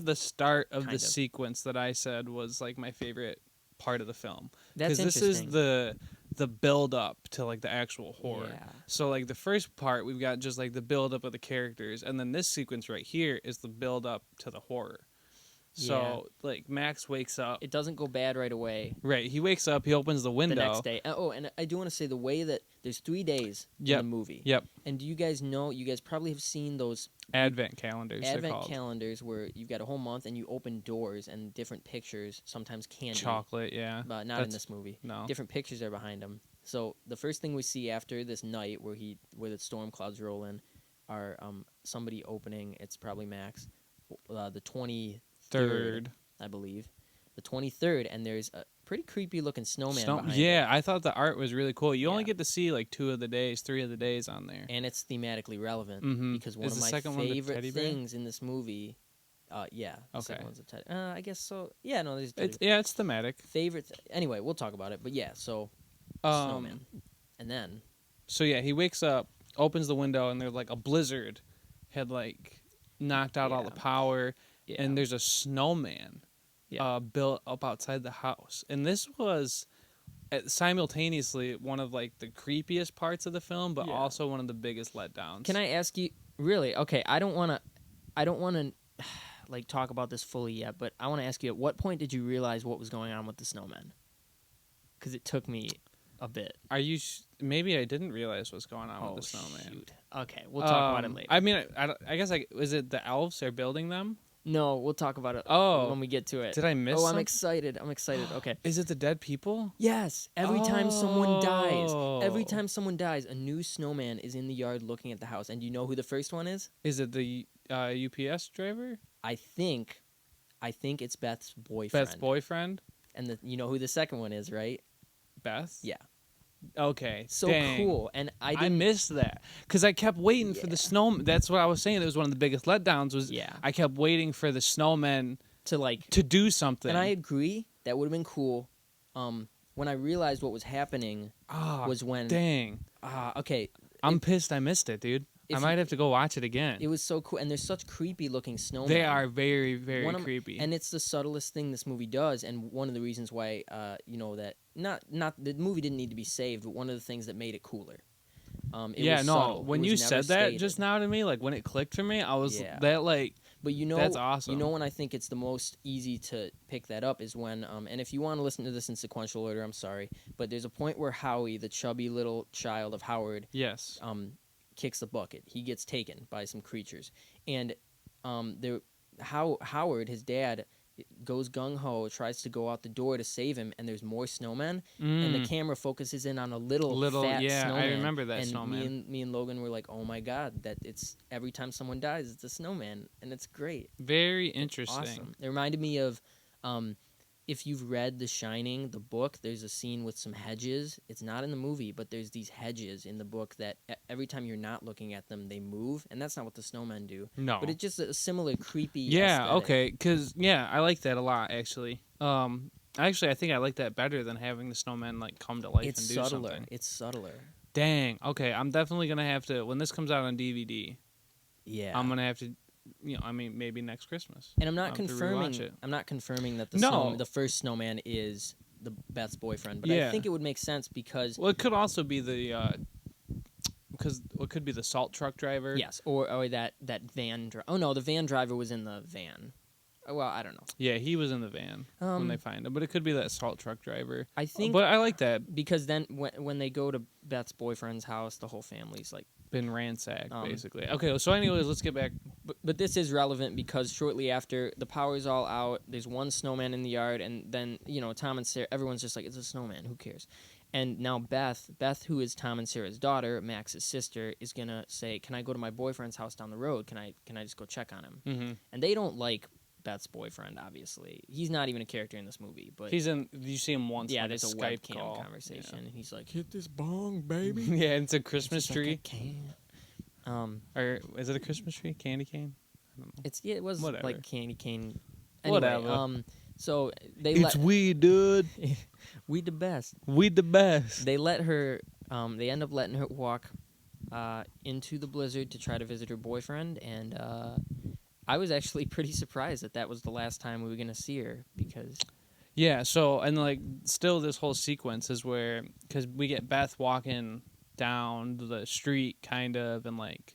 the start of the sequence that I said was like my favorite part of the film. That's interesting. This is the build up to like the actual horror. Yeah. So like the first part we've got just like the build up of the characters, and then this sequence right here is the build up to the horror. So like Max wakes up. It doesn't go bad right away. Right. He wakes up, he opens the window. The next day. Oh, and I do want to say the way that there's 3 days in the movie. Yep. And do you guys probably have seen those Advent calendars. Advent calendars where you've got a whole month and you open doors and different pictures, sometimes candy. Chocolate, yeah. But not in this movie. No. Different pictures are behind them. So the first thing we see after this night where the storm clouds roll in are somebody opening, it's probably Max, the 23rd, I believe. The 23rd, and there's a pretty creepy looking snowman behind it. I thought the art was really cool. You only get to see like 3 of the days on there. And it's thematically relevant because one Is of the my second one the favorite teddy bear? things in this movie Yeah. The Okay. second one's a teddy. I guess so. Yeah, no, there's teddy. It's thematic. Favorite. Anyway, we'll talk about it. But yeah, so snowman, Um. and then So yeah, he wakes up, opens the window, and there's like a blizzard had like knocked out all the Yeah. power, yeah, and there's a snowman Yeah. built up outside the house. And this was simultaneously one of like the creepiest parts of the film, but Yeah. also one of the biggest letdowns. Can I ask you? Really? Okay. I don't want to like talk about this fully yet, but I want to ask you: at what point did you realize what was going on with the snowman? Because it took me a bit. Are you? Maybe I didn't realize what's going on Oh, with the snowman. shoot. Okay, we'll talk about it later. I mean, I guess is it the elves are building them? No, we'll talk about it Oh. when we get to it. Did I miss? Oh, I'm something? excited. I'm excited. Okay. Is it the dead people? Yes. Every time someone dies, every Oh. time someone dies, a new snowman is in the yard looking at the house. And do you know who the first one is? Is it the UPS driver? I think it's Beth's boyfriend. Beth's boyfriend? And you know who the second one is, right? Beth? Yeah. Okay. So dang. cool. And I missed that because I kept waiting for the snowman. That's what I was saying. It was one of the biggest letdowns. Was Yeah. I kept waiting for the snowman to to do something. And I agree that would have been cool. When I realized what was happening was when dang. okay, I'm pissed. I missed it, dude. I if might have to go watch it again. it was so cool, and they're such creepy looking snowmen. They are very, very One of- creepy. And it's the subtlest thing this movie does, and one of the reasons why that not the movie didn't need to be saved, but one of the things that made it cooler. It was subtle. When It you was never said that stated. just now to me, like when it clicked for me, I was Yeah. that like But that's awesome. You know when I think it's the most easy to pick that up is when and if you want to listen to this in sequential order, I'm sorry, but there's a point where Howie, the chubby little child of Howard, yes. kicks the bucket. He gets taken by some creatures, and Howard, his dad, goes gung ho, tries to go out the door to save him, and there's more snowmen, and the camera focuses in on a little fat yeah, snowman. I remember that and snowman. Me and Logan were like, oh my god, that it's every time someone dies, it's a snowman, and it's great. Very interesting. Awesome. It reminded me of if you've read The Shining, the book, there's a scene with some hedges. It's not in the movie, but there's these hedges in the book that every time you're not looking at them, they move, and that's not what the snowmen do. No. But it's just a similar creepy Yeah, aesthetic. okay, because I like that a lot actually. Actually, I think I like that better than having the snowman like come to life It's and do subtler. something. It's subtler. Dang. Okay, I'm definitely gonna have to when this comes out on DVD. Yeah. I'm gonna have to, maybe next Christmas. And I'm not I'll have to confirming. rewatch it. I'm not confirming that No. the first snowman is the Beth's boyfriend, but I Yeah. think it would make sense because Well, it could also be the because it could be the salt truck driver. yes, or that van. Oh no, the van driver was in the van. Well, I don't know. Yeah, he was in the van when they find him, but it could be that salt truck driver. I think, But I like that. because then when they go to Beth's boyfriend's house, the whole family's like. Been ransacked, basically. Okay, so anyways, let's get back. But this is relevant because shortly after the power's all out, there's one snowman in the yard, and then Tom and Sarah, everyone's just like, it's a snowman, who cares? And now Beth, who is Tom and Sarah's daughter, Max's sister, is gonna say, "Can I go to my boyfriend's house down the road? Can I just go check on him?" Mm-hmm. And they don't like Beth's boyfriend. Obviously, he's not even a character in this movie. But He's in. You see him once. yeah, like there's a Skype webcam call. conversation, and he's like, Hit this bong, baby. Yeah, it's a Christmas "Just like tree. I can." Or is it a Christmas tree? Candy cane? I don't know. It was Whatever. like candy cane. Anyway, Whatever. So they It's weed, dude. we the best. We the best. They let her. They end up letting her walk into the blizzard to try to visit her boyfriend, and I was actually pretty surprised that was the last time we were gonna see her because Yeah. So and like still this whole sequence is where because we get Beth walking down the street kind of and like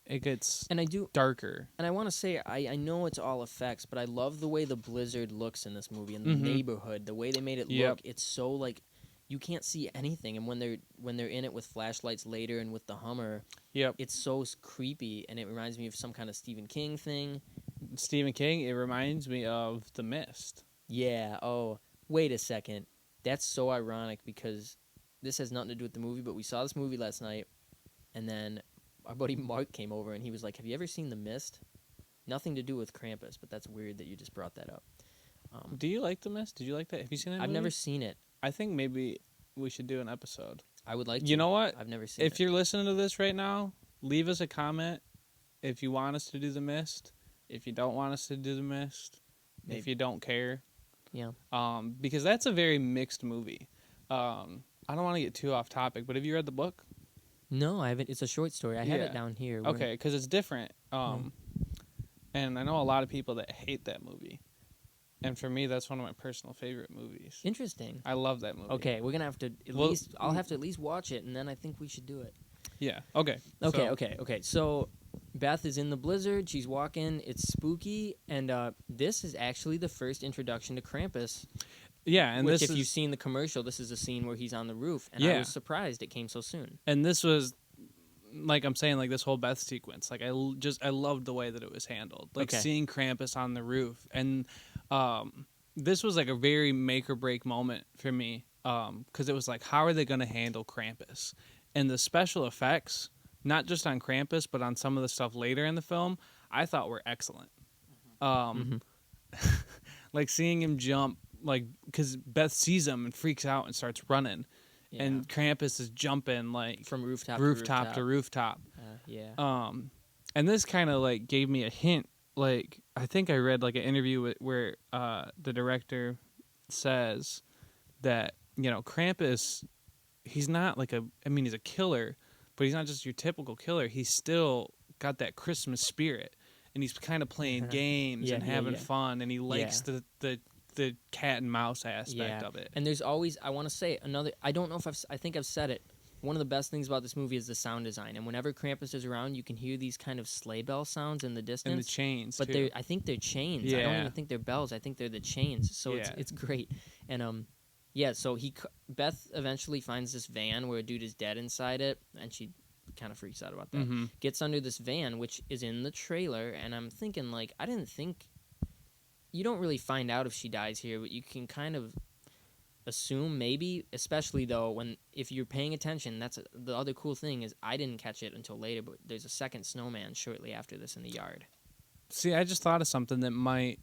it gets and I do darker. and I want to say I know it's all effects, but I love the way the blizzard looks in this movie and the Mhm. neighborhood, the way they made it Yep. look. It's so like you can't see anything, and when they're in it with flashlights later and with the Hummer, Yep. it's so creepy, and it reminds me of some kind of Stephen King thing. Stephen King. It reminds me of The Mist. Yeah. Oh, wait a second. That's so ironic because this has nothing to do with the movie, but we saw this movie last night, and then our buddy Mark came over, and he was like, "Have you ever seen The Mist?" Nothing to do with Krampus, but that's weird that you just brought that up. Do you like The Mist? Did you like that? Have you seen that? I've movie? never seen it. I think maybe we should do an episode. I would like to. You know what? I've never seen it. If you're listening to this right now, leave us a comment if you want us to do The Mist. if you don't want us to do the mist, Maybe. if you don't care. Yeah. Because that's a very mixed movie. I don't want to get too off topic, but have you read the book? No, I haven't. It's a short story. I have Yeah. it down here. Okay, because it's different. Hmm. And I know a lot of people that hate that movie. And for me, that's one of my personal favorite movies. Interesting. I love that movie. Okay, we're gonna have to I'll have to at least watch it, and then I think we should do it. Yeah. Okay. Okay. So Beth is in the blizzard. She's walking. It's spooky, and this is actually the first introduction to Krampus. Yeah, and if you've seen the commercial, this is a scene where he's on the roof, and I was surprised it came so soon. And this was, like I'm saying, like this whole Beth sequence. Like I loved the way that it was handled. Like seeing Krampus on the roof, and this was like a very make or break moment for me. Because it was like, how are they going to handle Krampus? And the special effects, not just on Krampus, but on some of the stuff later in the film, I thought were excellent. Like seeing him jump, like, because Beth sees him and freaks out and starts running. Yeah. And Krampus is jumping, like, from rooftop to rooftop. Yeah. And this kind of, like, gave me a hint. Like, I think I read, like, an interview where the director says that, you know, Krampus, he's not like he's a killer, but he's not just your typical killer. He's still got that Christmas spirit, and he's kind of playing games and having fun, and he likes the cat and mouse aspect of it. And there's always, I want to say another, I don't know if I think I've said it. One of the best things about this movie is the sound design, and whenever Krampus is around, you can hear these kind of sleigh bell sounds in the distance. And the chains, but too. I think they're chains. Yeah. I don't even think they're bells. I think they're the chains. So it's great. And so Beth eventually finds this van where a dude is dead inside it, and she kind of freaks out about that. Mm-hmm. Gets under this van, which is in the trailer, and I'm thinking, like, I didn't think, you don't really find out if she dies here, but you can kind of assume maybe, especially though if you're paying attention. That's the other cool thing is I didn't catch it until later, but there's a second snowman shortly after this in the yard. See, I just thought of something that might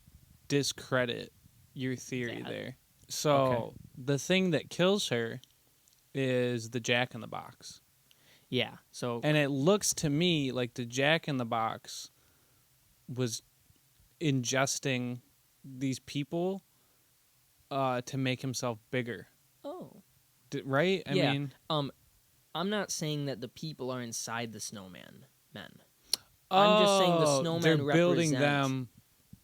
discredit your theory there. So the thing that kills her is the Jack in the Box. Yeah. So and it looks to me like the Jack in the Box was ingesting these people to make himself bigger. Oh. Right? I mean, I'm not saying that the people are inside the snowman men. I'm just saying the snowmen they're building represent them.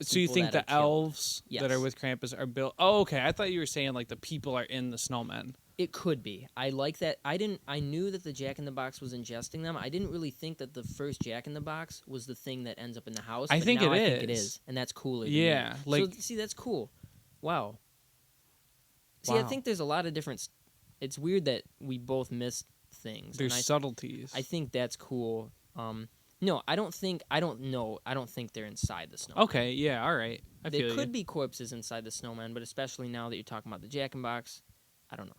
So you think the elves that are with Krampus are built? Oh, okay. I thought you were saying like the people are in the snowmen. It could be. I like that. I knew that the Jack in the Box was ingesting them. I didn't really think that the first Jack in the Box was the thing that ends up in the house. I think it is, and that's cooler. Yeah, like so, see, that's cool. Wow. See, I think there's a lot of different. It's weird that we both missed things. There's subtleties. I think that's cool. No, I don't think they're inside the snowman. Okay, yeah, all right. There could be corpses inside the snowman, but especially now that you're talking about the Jack in the Box, I don't know.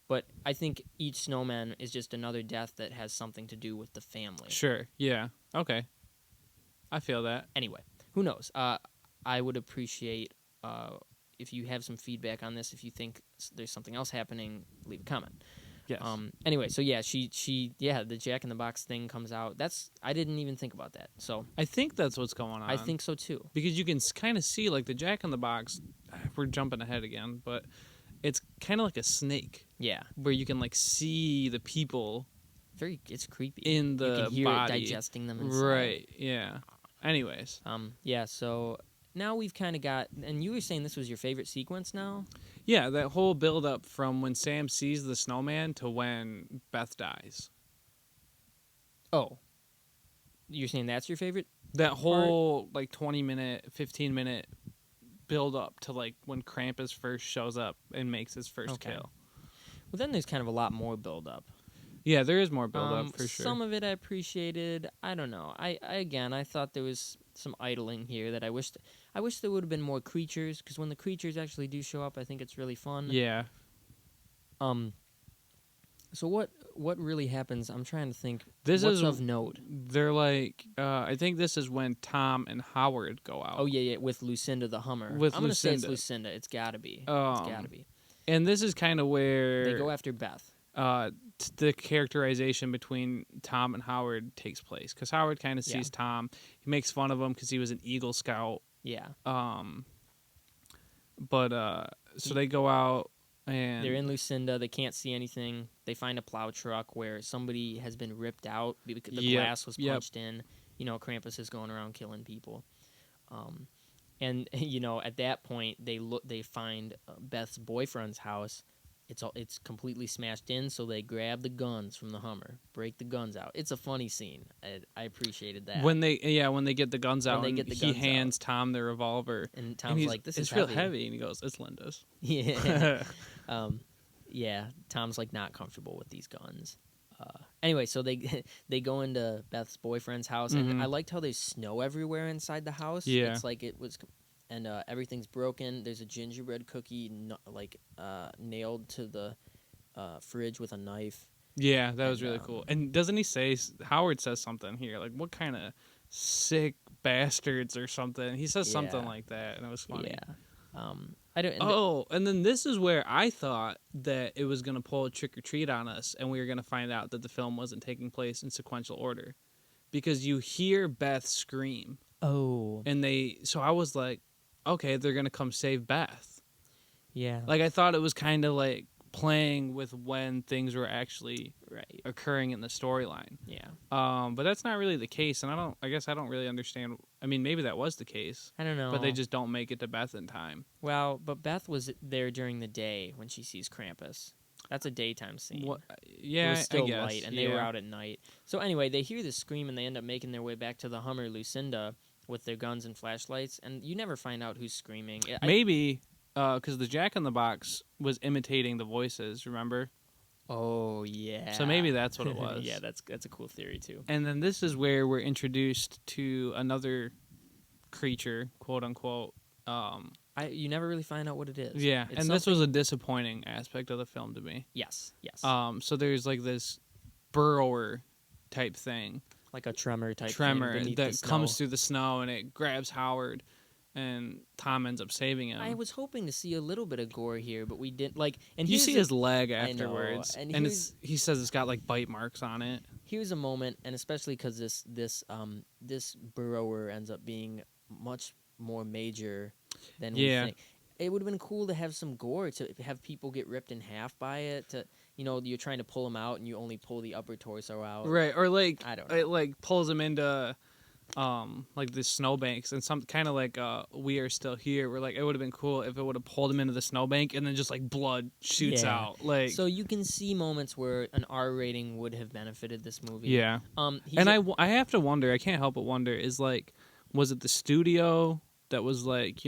But I think each snowman is just another death that has something to do with the family. Sure, yeah, okay. I feel that. Anyway, who knows? I would appreciate if you have some feedback on this. If you think there's something else happening, leave a comment. Yes. Anyway, so yeah, the Jack in the Box thing comes out. I didn't even think about that. So I think that's what's going on. I think so too. Because you can kind of see like the Jack in the Box. We're jumping ahead again, but it's kind of like a snake. Yeah. Where you can like see the people. It's creepy. In the you can hear body. It digesting them inside. Right. Yeah. Anyways. Yeah. So now we've kind of got, and you were saying this was your favorite sequence now? Yeah, that whole build-up from when Sam sees the snowman to when Beth dies. Oh. You're saying that's your favorite? That whole, like, 20-minute, 15-minute build-up to, like, when Krampus first shows up and makes his first kill. Well, then there's kind of a lot more build-up. Yeah, there is more build-up, for sure. Some of it I appreciated. I don't know. I thought there was some idling here that I wish there would have been more creatures, because when the creatures actually do show up, I think it's really fun. Yeah. So what really happens? I'm trying to think. What's of note? They're like, I think this is when Tom and Howard go out. Oh yeah, with Lucinda the Hummer. I'm going to say it's Lucinda. It's got to be. It's got to be. And this is kind of where they go after Beth. the characterization between Tom and Howard takes place, because Howard kind of Yeah. sees Tom. He makes fun of him because he was an Eagle Scout. Yeah. So they go out and They're in Lucinda. They can't see anything. They find a plow truck where somebody has been ripped out because the glass was punched in. Krampus is going around killing people. And at that point they find Beth's boyfriend's house. It's completely smashed in, so they grab the guns from the Hummer, break the guns out. It's a funny scene. I appreciated that. when they get the guns out, When they get the he guns hands Tom the revolver, and Tom's like, "This is it's real heavy," and he goes, "It's Linda's." Yeah. Yeah. Tom's like not comfortable with these guns. Anyway, so they go into Beth's boyfriend's house, and I liked how there's snow everywhere inside the house. Yeah. It's like it was, and everything's broken. There's a gingerbread cookie nailed to the fridge with a knife. Yeah, that was really cool. And doesn't he say, Howard says something here, like, what kind of sick bastards or something? He says something like that, and it was funny. Yeah. I don't. And then this is where I thought that it was going to pull a trick or treat on us, and we were going to find out that the film wasn't taking place in sequential order, because you hear Beth scream. Oh. And so I was like, okay, they're going to come save Beth. Yeah. Like, I thought it was kind of like playing with when things were actually right occurring in the storyline. Yeah. But that's not really the case, and I guess I don't really understand. I mean, maybe that was the case. I don't know. But they just don't make it to Beth in time. Well, but Beth was there during the day when she sees Krampus. That's a daytime scene. Yeah, it was still I guess. light, and they were out at night. So anyway, they hear the scream, and they end up making their way back to the Hummer Lucinda with their guns and flashlights, and you never find out who's screaming. Maybe because the Jack in the Box was imitating the voices, remember? Oh, yeah. So maybe that's what it was. Yeah, that's a cool theory, too. And then this is where we're introduced to another creature, quote unquote. You never really find out what it is. Yeah, It's and this was a disappointing aspect of the film to me. Yes. So there's like this burrower type thing. Like a tremor type tremor thing that comes through the snow, and it grabs Howard, and Tom ends up saving him. I was hoping to see a little bit of gore here, but we didn't. And you see his leg afterwards, I know. and he says it's got like bite marks on it. Here's a moment, and especially because this burrower ends up being much more major than we think. It would have been cool to have some gore, to have people get ripped in half by it. You're trying to pull them out, and you only pull the upper torso out. Right, or like I don't know. It like pulls him into like the snowbanks, and some kind of like We Are Still Here, where like it would have been cool if it would have pulled him into the snowbank, and then just like blood shoots out. Like, so you can see moments where an R rating would have benefited this movie. Yeah. I have to wonder. I can't help but wonder. Is like, was it the studio that was like,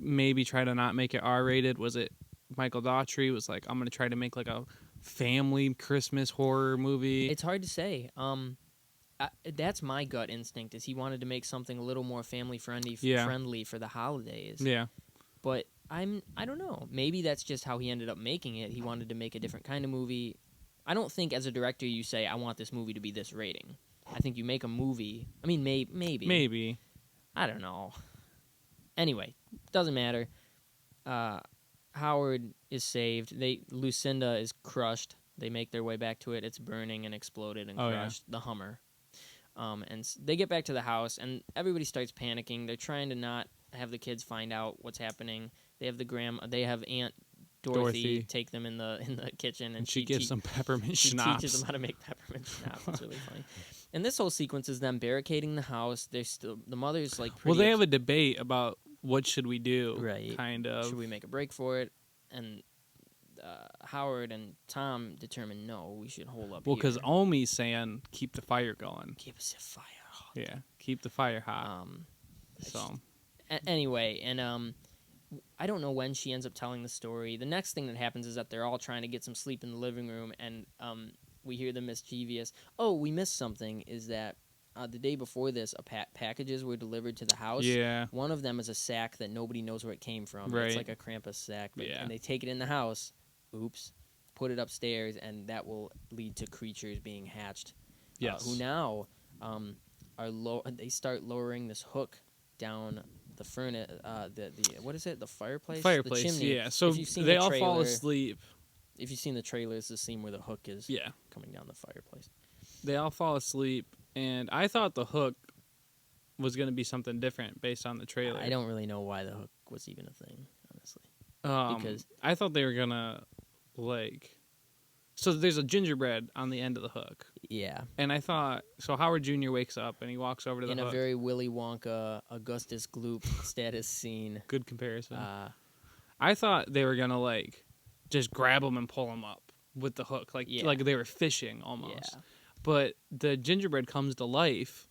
maybe try to not make it R-rated? Was it Michael Daughtry was like, I'm gonna try to make like a family Christmas horror movie? It's hard to say. That's my gut instinct, is he wanted to make something a little more family friendly for the holidays. Yeah. But I don't know. Maybe that's just how he ended up making it. He wanted to make a different kind of movie. I don't think as a director you say, I want this movie to be this rating. I think you make a movie. I mean, maybe. Maybe. I don't know. Anyway, doesn't matter. Howard is saved. Lucinda is crushed. They make their way back to it. It's burning and exploded and crushed. The Hummer. And they get back to the house, and everybody starts panicking. They're trying to not have the kids find out what's happening. They have Aunt Dorothy take them in the kitchen, and she gives them peppermint schnapps. She teaches them how to make peppermint schnapps. It's really funny. And this whole sequence is them barricading the house. The mother's like pretty. Well, they have a debate about what should we do. Right. Kind of. Should we make a break for it? And Howard and Tom determine no, we should hold up. Well, because Omi's saying keep the fire going. Keep us a fire hot. Yeah, keep the fire hot. Anyway, and I don't know when she ends up telling the story. The next thing that happens is that they're all trying to get some sleep in the living room, and we hear the mischievous, "Oh, we missed something." Is that the day before this, packages were delivered to the house. Yeah. One of them is a sack that nobody knows where it came from. Right. It's like a Krampus sack. And they take it in the house. Oops. Put it upstairs, and that will lead to creatures being hatched. Yes. Who now they start lowering this hook down the furnace. What is it? The fireplace. Fireplace. The chimney. Yeah. So they all fall asleep if you've seen the trailer, it's the scene where the hook is Yeah. coming down the fireplace. They all fall asleep, and I thought the hook was going to be something different based on the trailer. I don't really know why the hook was even a thing, honestly. Because I thought they were going to, like... So there's a gingerbread on the end of the hook. yeah, And I thought... So Howard Jr. wakes up, and he walks over to the in hook. a very Willy Wonka, Augustus Gloop status scene. Good comparison. I thought they were going to, like, just grab him and pull him up with the hook. Like they were fishing, almost. Yeah. But the gingerbread comes to life.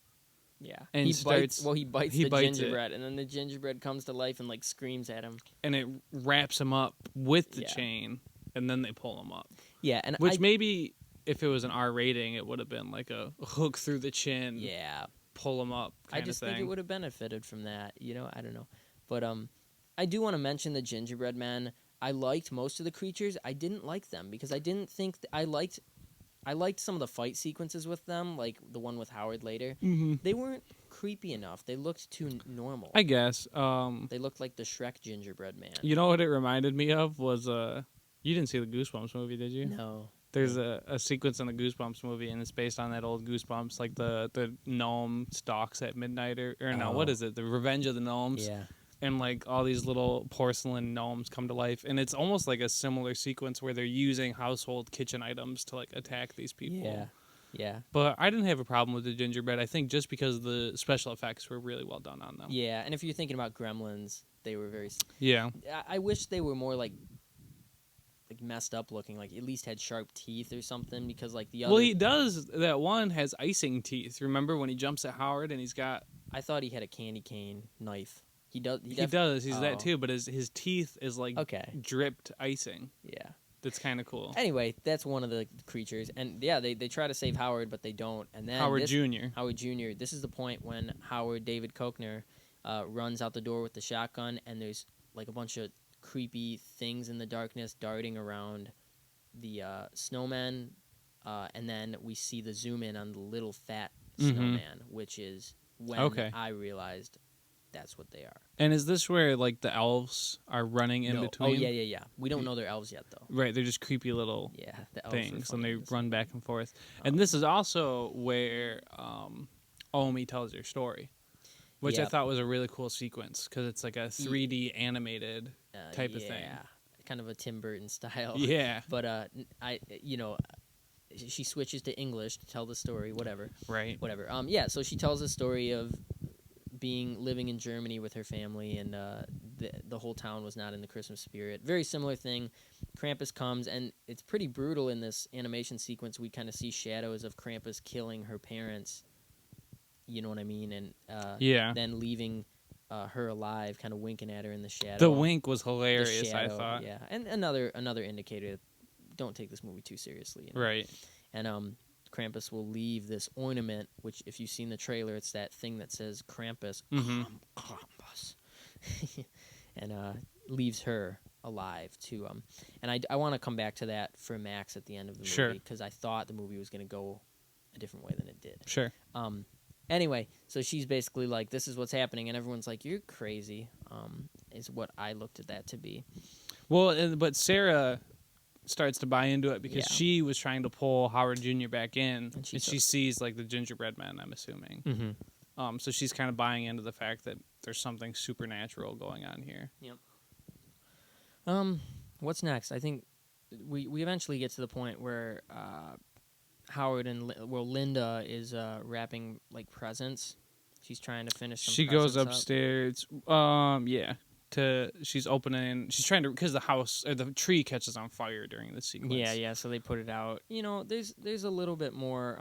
Yeah, And he bites the bites gingerbread, and then the gingerbread comes to life and like screams at him. And it wraps him up with the chain, and then they pull him up. Yeah, and which maybe if it was an R rating, it would have been like a hook through the chin. Yeah, pull him up. I just think it would have benefited from that. You know, I don't know, but I do want to mention the gingerbread men. I liked most of the creatures. I didn't like them because I didn't think I liked some of the fight sequences with them, like the one with Howard later. Mm-hmm. They weren't creepy enough. They looked too normal. I guess. They looked like the Shrek gingerbread man. You know what it reminded me of was you didn't see the Goosebumps movie, did you? No. There's a sequence in the Goosebumps movie, and it's based on that old Goosebumps, like the gnome stalks at midnight, or no, what is it? The Revenge of the Gnomes. Yeah. And like all these little porcelain gnomes come to life, and it's almost like a similar sequence where they're using household kitchen items to like attack these people. Yeah, yeah. But I didn't have a problem with the gingerbread. I think just because the special effects were really well done on them. Yeah, and if you're thinking about Gremlins, they were very. Yeah. I wish they were more like messed up looking, like at least had sharp teeth or something, because like the other. Well, he does. That one has icing teeth. Remember when he jumps at Howard and he's got. I thought he had a candy cane knife. He does. He does. He's that too, but his teeth is like dripped icing. Yeah. That's kind of cool. Anyway, that's one of the creatures, and yeah, they try to save Howard, but they don't. And then Howard Jr. Howard Jr. This is the point when Howard David Koechner runs out the door with the shotgun, and there's like a bunch of creepy things in the darkness darting around the snowman, and then we see the zoom in on the little fat snowman, which is when I realized that's what they are. And is this where like the elves are running in between? Oh yeah. We don't know they're elves yet though. Right, they're just creepy little the elves things, and they run back and forth. And this is also where Omi tells her story, which I thought was a really cool sequence because it's like a 3D animated type of thing. Yeah, kind of a Tim Burton style. Yeah, but she switches to English to tell the story. Whatever. Right. Whatever. So she tells the story of living in Germany with her family, and the whole town was not in the Christmas spirit. Very similar thing. Krampus comes, and it's pretty brutal in this animation sequence. We kind of see shadows of Krampus killing her parents. You know what I mean? And then leaving her alive, kind of winking at her in the shadow. The wink was hilarious, I thought. Yeah, and another indicator. Don't take this movie too seriously. You know? Right. And Krampus will leave this ornament, which, if you've seen the trailer, it's that thing that says Krampus, Krampus, and leaves her alive too. And I want to come back to that for Max at the end of the movie, because I thought the movie was going to go a different way than it did. Sure. Anyway, so she's basically like, "This is what's happening," and everyone's like, "You're crazy." Is what I looked at that to be. Well, but Sarah starts to buy into it because she was trying to pull Howard Jr. back in, and she sees like the gingerbread man, I'm assuming. Mm-hmm. So she's kind of buying into the fact that there's something supernatural going on here. Yep. What's next? I think we eventually get to the point where Howard and Linda is wrapping like presents. She's trying to finish some She goes upstairs. She's opening. She's trying to, because the house or the tree catches on fire during the sequence. Yeah. So they put it out. You know, there's a little bit more.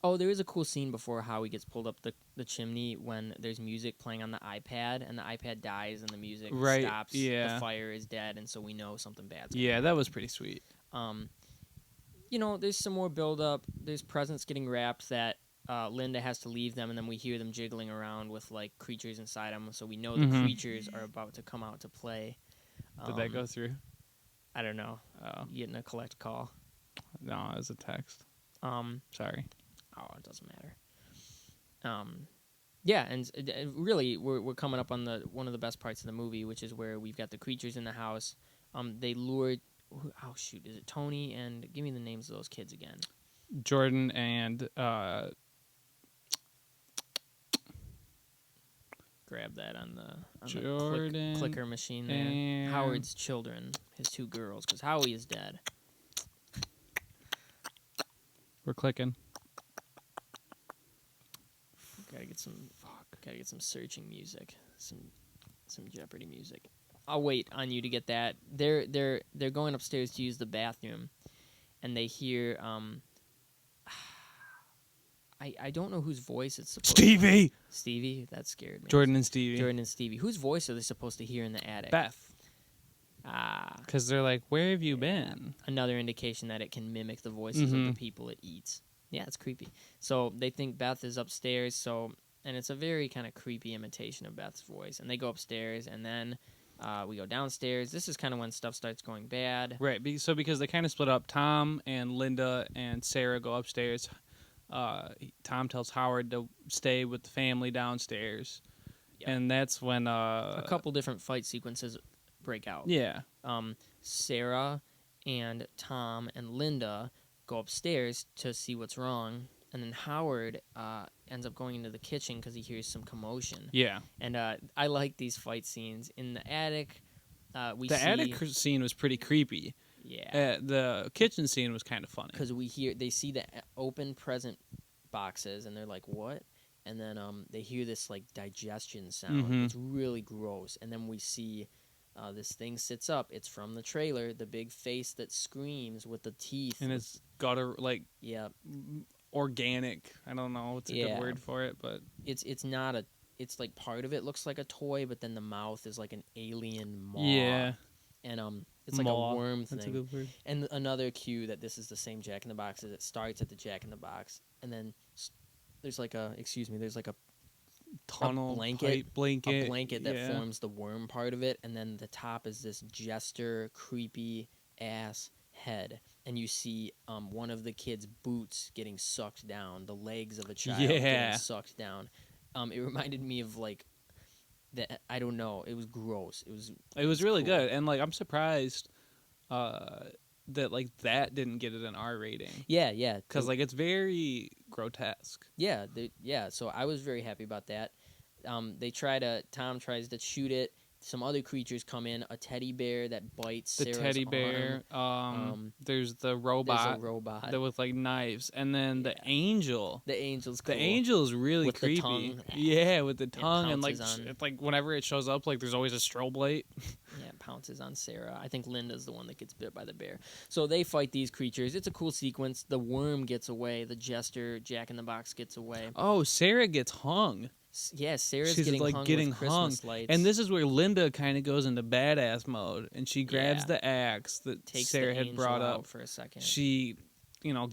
There is a cool scene before Howie gets pulled up the chimney when there's music playing on the iPad, and the iPad dies and the music stops. Yeah. The fire is dead, and so we know something bad's going on. That was pretty sweet. You know, there's some more build up. There's presents getting wrapped that Linda has to leave them, and then we hear them jiggling around with like creatures inside them, so we know the creatures are about to come out to play. Did that go through? I don't know. Oh. You getting a collect call? No, it was a text. Sorry. Oh, it doesn't matter. Yeah, and really, we're coming up on one of the best parts of the movie, which is where we've got the creatures in the house. They lure oh shoot, is it Tony and give me the names of those kids again? Jordan and Grab that on the Jordan clicker machine there. and Howard's children, his two girls, because Howie is dead. we're clicking. Gotta get some searching music, some Jeopardy music. I'll wait on you to get that. They're going upstairs to use the bathroom, and they hear I don't know whose voice it's supposed Stevie! to Stevie, that scared me. Jordan and Stevie. Jordan and Stevie. Whose voice are they supposed to hear in the attic? Beth. Ah. Because they're like, where have you been? Another indication that it can mimic the voices of the people it eats. Yeah, it's creepy. So they think Beth is upstairs, and it's a very kind of creepy imitation of Beth's voice. And they go upstairs, and then we go downstairs. This is kind of when stuff starts going bad. Right. So because they kind of split up, Tom and Linda and Sarah go upstairs. Tom tells Howard to stay with the family downstairs. Yep. And that's when a couple different fight sequences break out. Yeah. Sarah and Tom and Linda go upstairs to see what's wrong, and then Howard ends up going into the kitchen because he hears some commotion. Yeah. And I like these fight scenes in the attic. The attic scene was pretty creepy. Yeah. The kitchen scene was kind of funny because they see the open present boxes, and they're like, "What?" And then they hear this like digestion sound. Mm-hmm. It's really gross. And then we see this thing sits up. It's from the trailer. The big face that screams with the teeth, and it's got a yeah, organic. I don't know what's a good word for it, but it's not a. It's like part of it looks like a toy, but then the mouth is like an alien maw. Yeah. And it's like a worm thing. That's a good word. And another cue that this is the same Jack in the Box is it starts at the Jack in the Box, and then there's like a tunnel blanket that yeah. forms the worm part of it, and then the top is this jester creepy ass head, and you see one of the kids' boots getting sucked down, the legs of a child getting sucked down. It reminded me of like. That I don't know. It was gross. It was really cool. good, and like I'm surprised that like that didn't get it an R rating. Yeah, because like it's very grotesque. Yeah, So I was very happy about that. Tom tries to shoot it. Some other creatures come in. A teddy bear that bites. The Sarah's teddy bear. arm. There's the robot. There's a robot that with like knives, and then the angel. The angel's cool. The angel is really with creepy. The tongue. Yeah, with the tongue, and like it's like whenever it shows up, like there's always a strobe light. Yeah, it pounces on Sarah. I think Linda's the one that gets bit by the bear. So they fight these creatures. It's a cool sequence. The worm gets away. The jester Jack in the Box gets away. Oh, Sarah gets hung. Yeah, Sarah's She's getting like hung getting with Christmas lights. And this is where Linda kind of goes into badass mode, and she grabs the axe that Sarah had brought up for a second. She,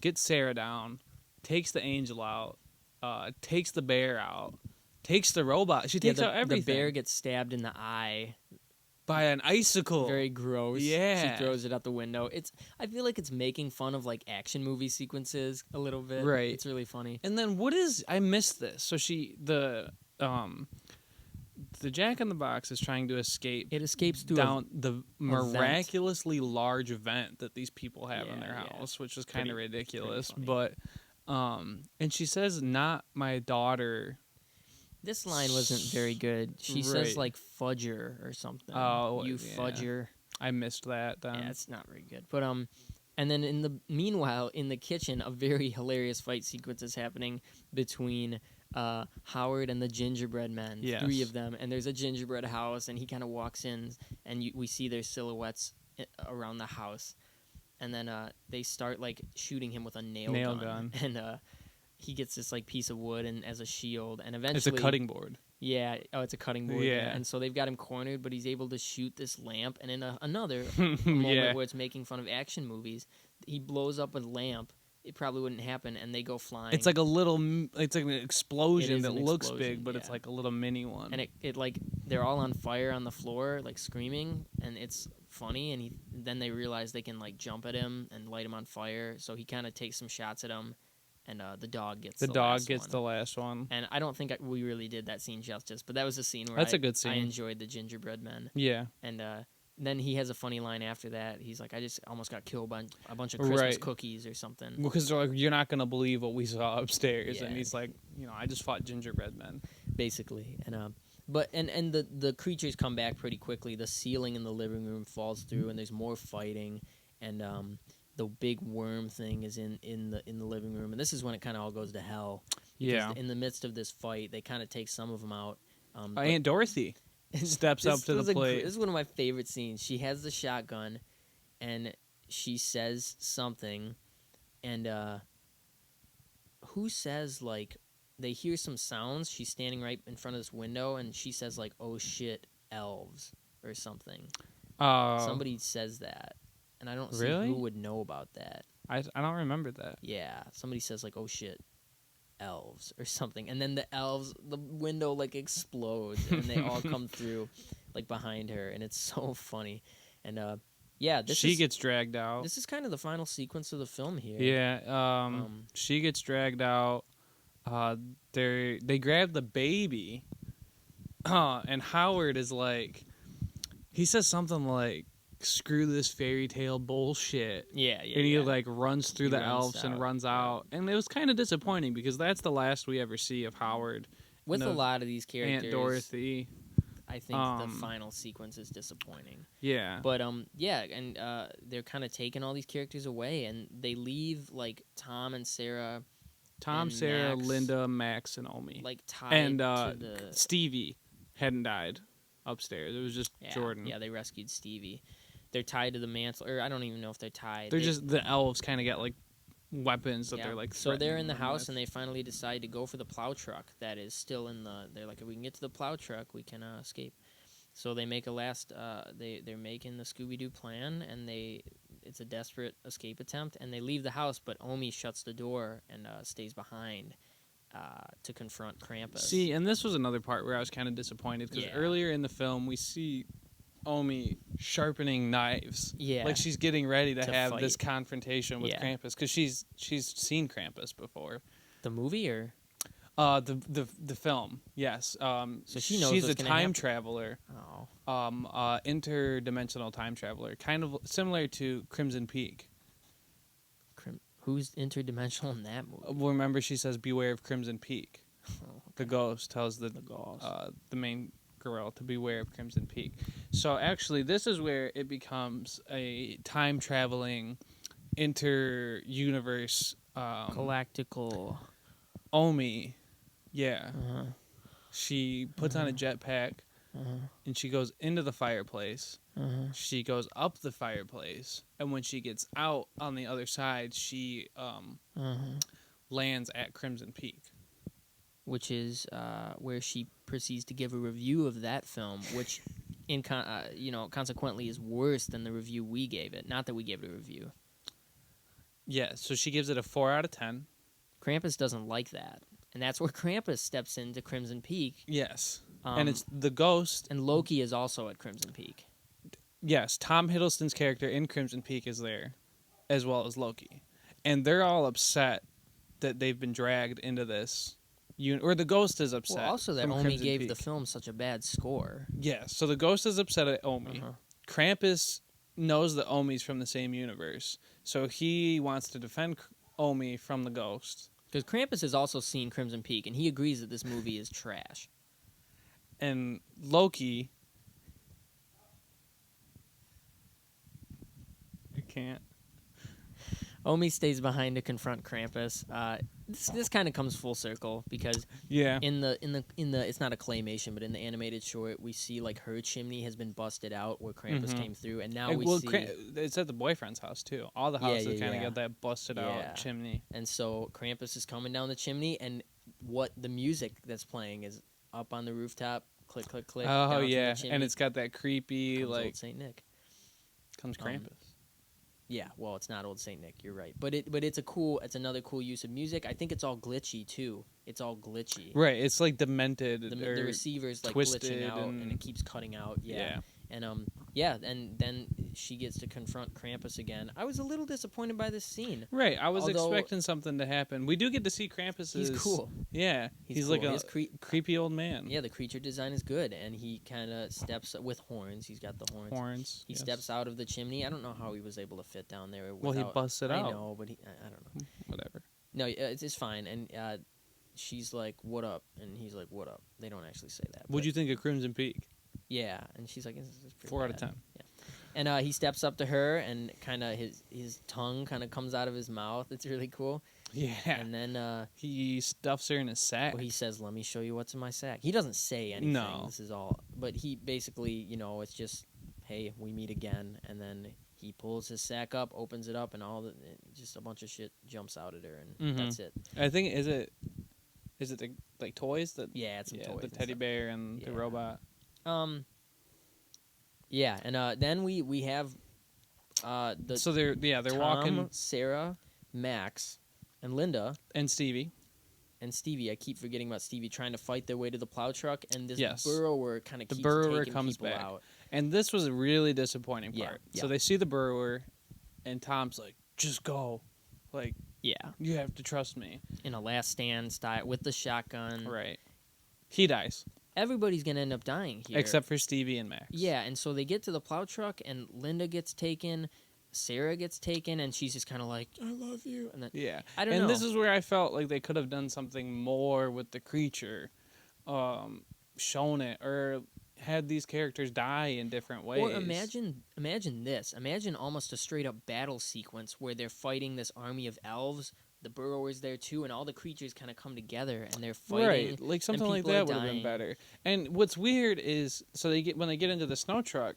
gets Sarah down, takes the angel out, takes the bear out, takes the robot. She takes out everything. The bear gets stabbed in the eye by an icicle. Very gross. Yeah. She throws it out the window. I feel like it's making fun of like action movie sequences a little bit. Right. It's really funny. And then I missed this. So the Jack in the Box is trying to escape. It escapes down the miraculously large vent that these people have in their house, which is kind of ridiculous. But and she says, "Not my daughter." This line wasn't very good. She says like fudger or something. Oh, you fudger. I missed that then. Yeah, it's not very good. But and then meanwhile in the kitchen, a very hilarious fight sequence is happening between Howard and the gingerbread men. Yes. 3 of them, and there's a gingerbread house, and he kind of walks in, and we see their silhouettes around the house, and then they start like shooting him with a nail gun. And he gets this like piece of wood and as a shield, and eventually it's a cutting board. Yeah, it's a cutting board. Yeah, and so they've got him cornered, but he's able to shoot this lamp. And in another moment where it's making fun of action movies, he blows up a lamp. It probably wouldn't happen, and they go flying. It's like it's like an explosion that looks big, but it's like a little mini one. And it like they're all on fire on the floor, like screaming, and it's funny. And then they realize they can like jump at him and light him on fire. So he kind of takes some shots at him. And the dog gets the last one. And I don't think we really did that scene justice, but that was a scene where a good scene. I enjoyed the gingerbread men. Yeah. And then he has a funny line after that. He's like, I just almost got killed by a bunch of Christmas Right. cookies or something. Because they're like, you're not gonna believe what we saw upstairs, Yeah. and he's like, I just fought gingerbread men. Basically. And the creatures come back pretty quickly. The ceiling in the living room falls through, and there's more fighting, and the big worm thing is in the living room, and this is when it kind of all goes to hell. Yeah. In the midst of this fight, they kind of take some of them out. Aunt Dorothy steps up to the plate. This is one of my favorite scenes. She has the shotgun, and she says something, and who says, like, they hear some sounds. She's standing right in front of this window, and she says, like, oh shit, elves, or something. Somebody says that, and I don't see Really? who would know about that. I don't remember that. Yeah, somebody says, like, oh shit, elves, or something, and then the window, like, explodes, and they all come through, like, behind her, and it's so funny. And yeah, She gets dragged out. This is kind of the final sequence of the film here. Yeah, she gets dragged out. They grab the baby, and Howard is like, he says something like, "Screw this fairy tale bullshit." Yeah, and he like runs through He the runs elves and out. runs out, and it was kind of disappointing because that's the last we ever see of Howard. With and a of lot of these characters, Aunt Dorothy. I think the final sequence is disappointing. Yeah, But yeah, and they're kind of taking all these characters away, and they leave, like, Tom and Sarah, Tom, and Sarah, Max, Linda, Max, and Omi, like, tied and to the Stevie hadn't died upstairs. It was just Jordan. Yeah, they rescued Stevie. They're tied to the mantle, or I don't even know if they're tied. They're just the elves kind of get like weapons that Yeah. they're like. So they're in the threatening them house, with. and they finally decide to go for the plow truck that is still in the. They're like, if we can get to the plow truck, we can escape. So they make a last. They're making the Scooby-Doo plan, and it's a desperate escape attempt, and they leave the house, but Omi shuts the door and stays behind to confront Krampus. See, and this was another part where I was kind of disappointed because Yeah. earlier in the film we see Omi sharpening knives. Yeah. Like she's getting ready to have fight. this confrontation with Yeah. Krampus because she's seen Krampus before. The movie, or The film, yes. so she knows she's what's a gonna time happen. traveler. Oh, Interdimensional time traveler, kind of similar to Crimson Peak. who's interdimensional in that movie? Remember, she says, "Beware of Crimson Peak." Oh, The ghost tells the ghost. the main girl to beware of Crimson Peak. So actually, this is where it becomes a time traveling, inter-universe. Galactical. Omi, yeah. Uh-huh. She puts on a jetpack. Uh-huh. And she goes into the fireplace. Uh-huh. She goes up the fireplace, and when she gets out on the other side, she Uh-huh. lands at Crimson Peak. Which is where she proceeds to give a review of that film, which, consequently is worse than the review we gave it. Not that we gave it a review. Yeah, so she gives it a 4 out of 10. Krampus doesn't like that, and that's where Krampus steps into Crimson Peak. Yes, and it's the ghost. And Loki is also at Crimson Peak. Yes, Tom Hiddleston's character in Crimson Peak is there, as well as Loki, and they're all upset that they've been dragged into this. Or the ghost is upset. Well, also that from Omi Crimson gave Peak. the film such a bad score. Yes, so the ghost is upset at Omi. Uh-huh. Krampus knows that Omi's from the same universe, so he wants to defend Omi from the ghost. Because Krampus has also seen Crimson Peak, and he agrees that this movie is trash. And Loki... I can't. Omi stays behind to confront Krampus. This kind of comes full circle because Yeah. in the it's not a claymation, but in the animated short, we see like her chimney has been busted out where Krampus Mhm. came through, and now we Well, see. it's at the boyfriend's house, too. All the Yeah, houses yeah, kind of yeah. got that busted Yeah. out chimney. And so Krampus is coming down the chimney, and what the music that's playing is up on the rooftop, click, click, click. Oh, down from yeah. the chimney, And it's got that creepy, comes like, old Saint Nick. comes Krampus. Yeah, well, it's not old Saint Nick. You're right, but it's another cool use of music. I think it's all glitchy too. It's all glitchy. Right, it's like demented. The or receiver's like twisted glitching out, and and- it keeps cutting out. Yeah. Yeah. And and then she gets to confront Krampus again. I was a little disappointed by this scene. Right, I was Although- expecting something to happen. We do get to see Krampus. He's cool. Yeah, he's cool. like a His creepy old man. Yeah, the creature design is good, and he kind of steps with horns. He's got the horns. Horns. He yes. steps out of the chimney. I don't know how he was able to fit down there. Well, he busts it out. I know, but I don't know. Whatever. No, it's fine. And she's like, "What up?" And he's like, "What up?" They don't actually say that. What'd you think of Crimson Peak? Yeah, and she's like, "This is pretty 4 out of bad." 10. Yeah, and he steps up to her, and kind of his tongue kind of comes out of his mouth. It's really cool. Yeah. And then he stuffs her in his sack. he says, "Let me show you what's in my sack." He doesn't say anything. No. This is all, but he basically, it's just, "Hey, we meet again," and then he pulls his sack up, opens it up, and just a bunch of shit jumps out at her, and that's it. I think is it the, like toys that It's some toys, the and teddy stuff. bear and the robot. Yeah, and then we have So they're Tom, walking, Sarah, Max, and Linda and Stevie. and Stevie. I keep forgetting about Stevie trying to fight their way to the plow truck, and this Yes. burrower kind of The keeps burrower taking comes people back. out. And this was a really disappointing Yeah, part. yeah. So they see the burrower, and Tom's like, "Just go, like Yeah, you have to trust me." in a last stand style with the shotgun. Right. He dies, Everybody's gonna end up dying here, except for Stevie and Max. yeah. And so they get to the plow truck, and Linda gets taken, Sarah gets taken, and she's just kind of like, "I love you," and then Yeah. I don't and know. this is where I felt like they could have done something more with the creature, shown it, or had these characters die in different ways. Or imagine this. Imagine almost a straight up battle sequence where they're fighting this army of elves. The burrower's there too, and all the creatures kind of come together and they're fighting. Right, like something like people are that would have been dying. better. And what's weird is, so when they get into the snow truck,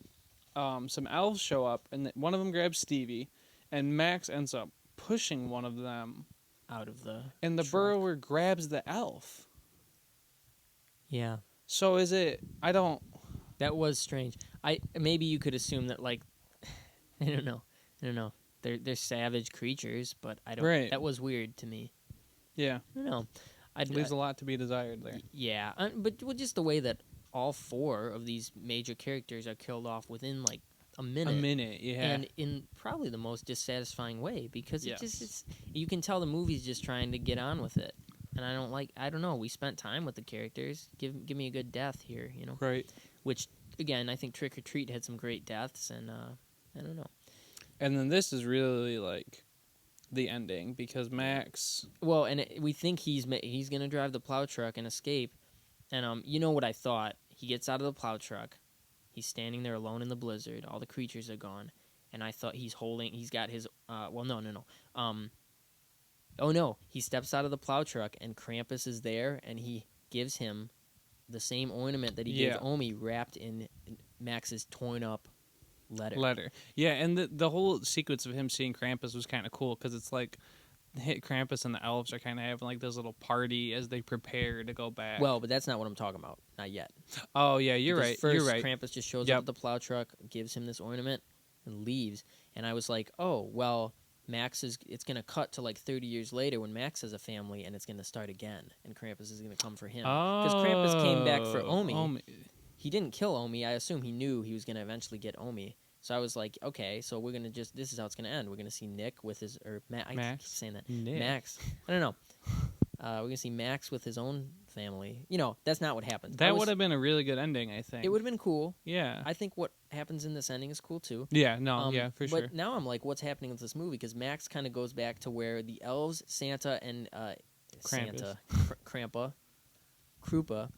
some elves show up, and one of them grabs Stevie, and Max ends up pushing one of them, Out of the and the truck. burrower grabs the elf. Yeah, So is it? I don't. that was strange. Maybe you could assume that, like, I don't know. They're savage creatures, but I don't. Right. That was weird to me. Yeah, I don't know. leaves a lot to be desired there. Yeah, but just the way that all 4 of these major characters are killed off within like a minute. A minute, yeah. And in probably the most dissatisfying way, because Yes. it's you can tell the movie's just trying to get on with it, and I don't know. We spent time with the characters. Give me a good death here, Right. Which again, I think Trick or Treat had some great deaths, and I don't know. And then this is really like the ending, because Max. Well, and we think he's gonna drive the plow truck and escape, and you know what I thought? He gets out of the plow truck. He's standing there alone in the blizzard. All the creatures are gone, and I thought he's got his. Well, no. Oh no! He steps out of the plow truck, and Krampus is there, and he gives him the same ornament that he gave Omi, wrapped in Max's torn up letter. Yeah, and the whole sequence of him seeing Krampus was kind of cool, because it's like Krampus and the elves are kind of having like this little party as they prepare to go back. Well, but that's not what I'm talking about. Not yet. Oh yeah, you're Because right. First, You're right. Krampus just shows Yep. up at the plow truck, gives him this ornament, and leaves. And I was like, oh well, it's gonna cut to like 30 years later when Max has a family, and it's gonna start again, and Krampus is gonna come for him. Because Krampus came back for Omi. He didn't kill Omi. I assume he knew he was gonna eventually get Omi. So I was like, okay, so we're gonna this is how it's gonna end. We're gonna see Nick with his I keep saying that. Nick. Max. I don't know. We're gonna see Max with his own family. That's not what happens. That would have been a really good ending, I think. It would have been cool. Yeah. I think what happens in this ending is cool too. Yeah. No. Yeah. For sure. But now I'm like, what's happening with this movie? Because Max kind of goes back to where the elves, Santa, and Krupa,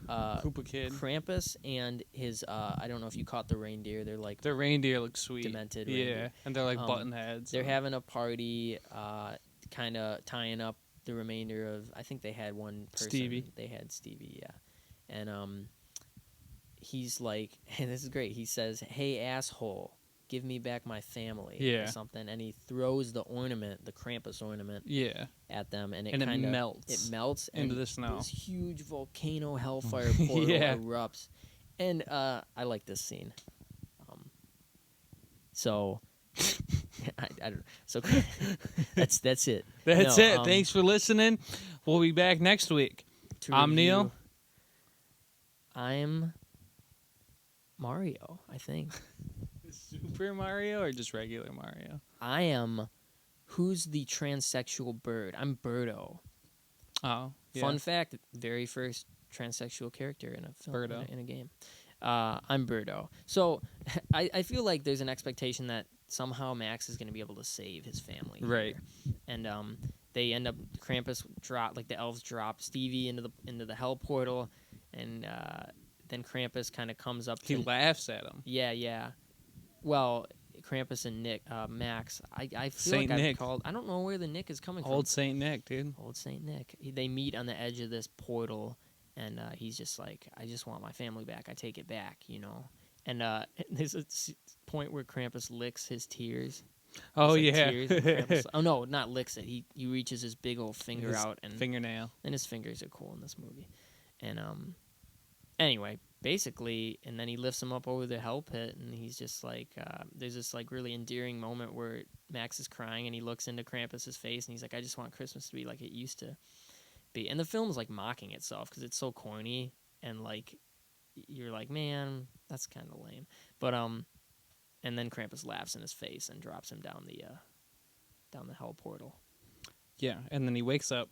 Koopa Kid. Krampus, and his I don't know if you caught the reindeer. They're like The reindeer look sweet. demented Yeah, reindeer. and they're like button heads. They're having a party, kind of tying up the remainder of. I think they had one person. Stevie. They had Stevie, yeah, and he's like, and this is great. He says, "Hey asshole, give me back my family," Yeah. or something, and he throws the ornament, the Krampus ornament, Yeah. at them, and it And it kind of melts It melts into and the snow. This huge volcano hellfire portal Yeah. erupts, and I like this scene. So I don't know. So that's it. That's No, it. Thanks for listening. We'll be back next week. to I'm review- Neil. I'm Mario, I think. Super Mario or just regular Mario? I am. Who's the transsexual bird? I'm Birdo. Oh, yeah. Fun fact: very first transsexual character in a film, Birdo. in a game. I'm Birdo. So I feel like there's an expectation that somehow Max is going to be able to save his family, Right? here. And they end up Krampus drop like the elves drop Stevie into the hell portal, and then Krampus kind of comes up. He laughs at him. Yeah. Well, Krampus and Max. I feel Saint like I've Nick. called. I don't know where the Nick is coming Old from. Saint Nick, dude. Old Saint Nick. They meet on the edge of this portal, and he's just like, I just want my family back. I take it back, And there's a point where Krampus licks his tears. Oh, It's like yeah. tears, and Krampus, oh no, not licks it. He reaches his big old finger His out, and fingernail. his fingers are cool in this movie. And anyway, basically, and then he lifts him up over the hell pit, and he's just like, there's this like really endearing moment where Max is crying, and he looks into Krampus's face, and he's like, I just want Christmas to be like it used to be. And the film's like mocking itself because it's so corny, and like you're like, man, that's kind of lame. But and then Krampus laughs in his face and drops him down the hell portal. Yeah, and then he wakes up.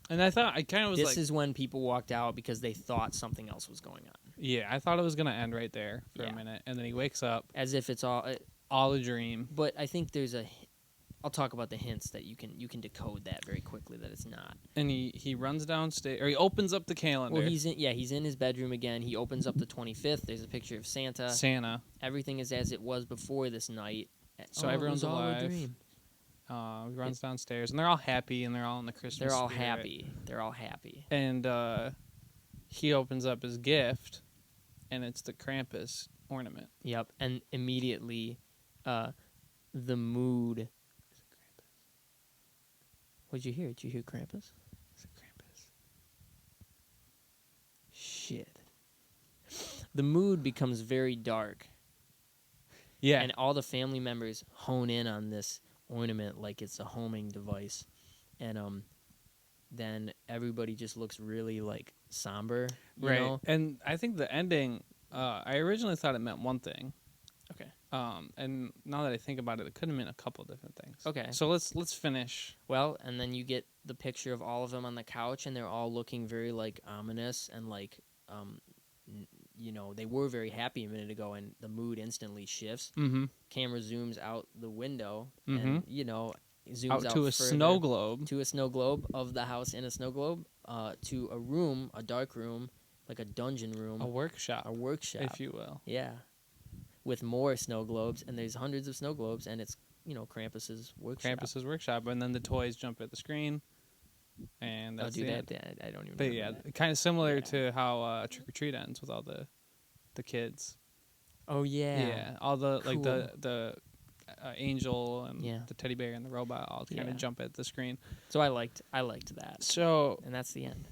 And I thought, I kind of was This like... is when people walked out because they thought something else was going on. Yeah, I thought it was going to end right there for a minute. And then he wakes up. As if it's all a dream. But I think I'll talk about the hints that you can decode that very quickly that it's not. And he runs downstairs, or he opens up the calendar. Well, he's in his bedroom again. He opens up the 25th. There's a picture of Santa. Everything is as it was before this night. So everyone's it was alive. all a dream. He runs downstairs, and they're all happy, and they're all in the Christmas They're all spirit. happy. They're all happy. And he opens up his gift, and it's the Krampus ornament. Yep. And immediately, the mood. What'd you hear? Did you hear Krampus? It's Krampus. Shit. The mood becomes very dark. Yeah. And all the family members hone in on this ornament like it's a homing device. And then everybody just looks really like somber. You know? And I think the ending, I originally thought it meant one thing. Okay. And now that I think about it, it could have meant a couple different things. Okay. So let's finish. Well, and then you get the picture of all of them on the couch, and they're all looking very like ominous and like, they were very happy a minute ago, and the mood instantly shifts. Mm-hmm. Camera zooms out the window, Mm-hmm. and zooms out to a further, snow globe. to a snow globe of the house in a snow globe, to a room, a dark room, like a dungeon room, A workshop, if you will. Yeah, with more snow globes, and there's hundreds of snow globes, and it's Krampus's workshop. Krampus's workshop, and then the toys jump at the screen, and that's do the that. end. I don't even. But remember that. kind of similar to how Trick or Treat ends with all the kids. Oh yeah. Yeah, all the like Cool. the angel and Yeah. the teddy bear and the robot all kind Yeah. of jump at the screen. So I liked that. So And that's the end.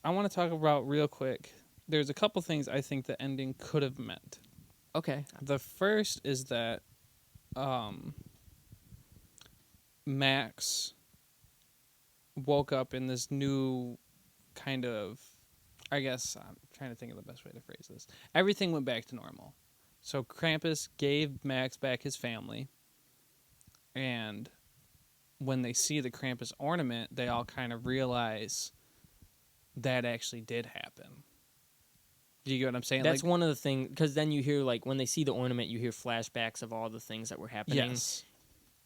I want to talk about real quick. There's a couple things I think the ending could have meant. Okay. The first is that Max woke up in this new kind of, I guess I'm trying to think of the best way to phrase this. Everything went back to normal. So Krampus gave Max back his family, and when they see the Krampus ornament, they all kind of realize that actually did happen. Do you get what I'm saying? That's one of the things, because then you hear, like, when they see the ornament, you hear flashbacks of all the things that were happening. Yes.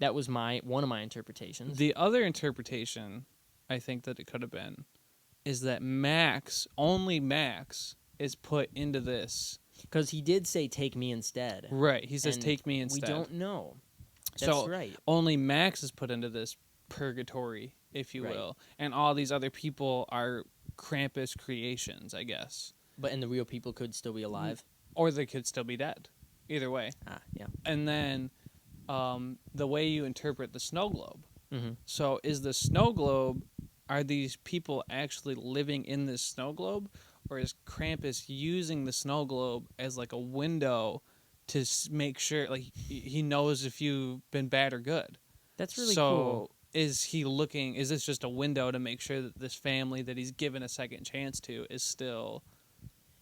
That was one of my interpretations. The other interpretation, I think that it could have been, is that only Max, is put into this. Because he did say, take me instead. Right. He says, And take me instead. We don't know. That's So right. only Max is put into this purgatory, if you Right. will. And all these other people are Krampus creations, I guess. And the real people could still be alive. Or they could still be dead. Either way. Yeah. And then the way you interpret the snow globe. Mm-hmm. So is the snow globe, are these people actually living in this snow globe? Or is Krampus using the snow globe as like a window to make sure, like, he knows if you've been bad or good? That's really So cool. is this just a window to make sure that this family that he's given a second chance to is still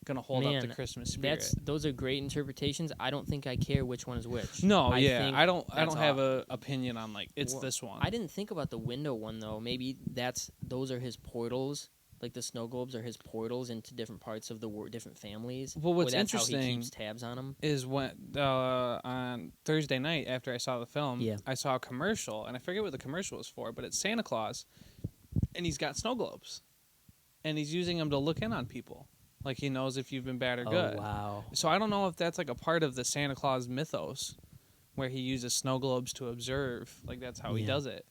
gonna hold up the Man, Christmas spirit. those are great interpretations. I don't think I care which one is which. No, I yeah, think I don't that's have a opinion on like it's Well, this one. I didn't think about the window one though. Maybe those are his portals. Like the snow globes are his portals into different parts of the different families. Well, what's that's interesting how he keeps tabs on them. is when on Thursday night after I saw the film, Yeah. I saw a commercial, and I forget what the commercial was for, but it's Santa Claus, and he's got snow globes, and he's using them to look in on people, like he knows if you've been bad or good. Oh wow. So I don't know if that's like a part of the Santa Claus mythos, where he uses snow globes to observe, like that's how he does it.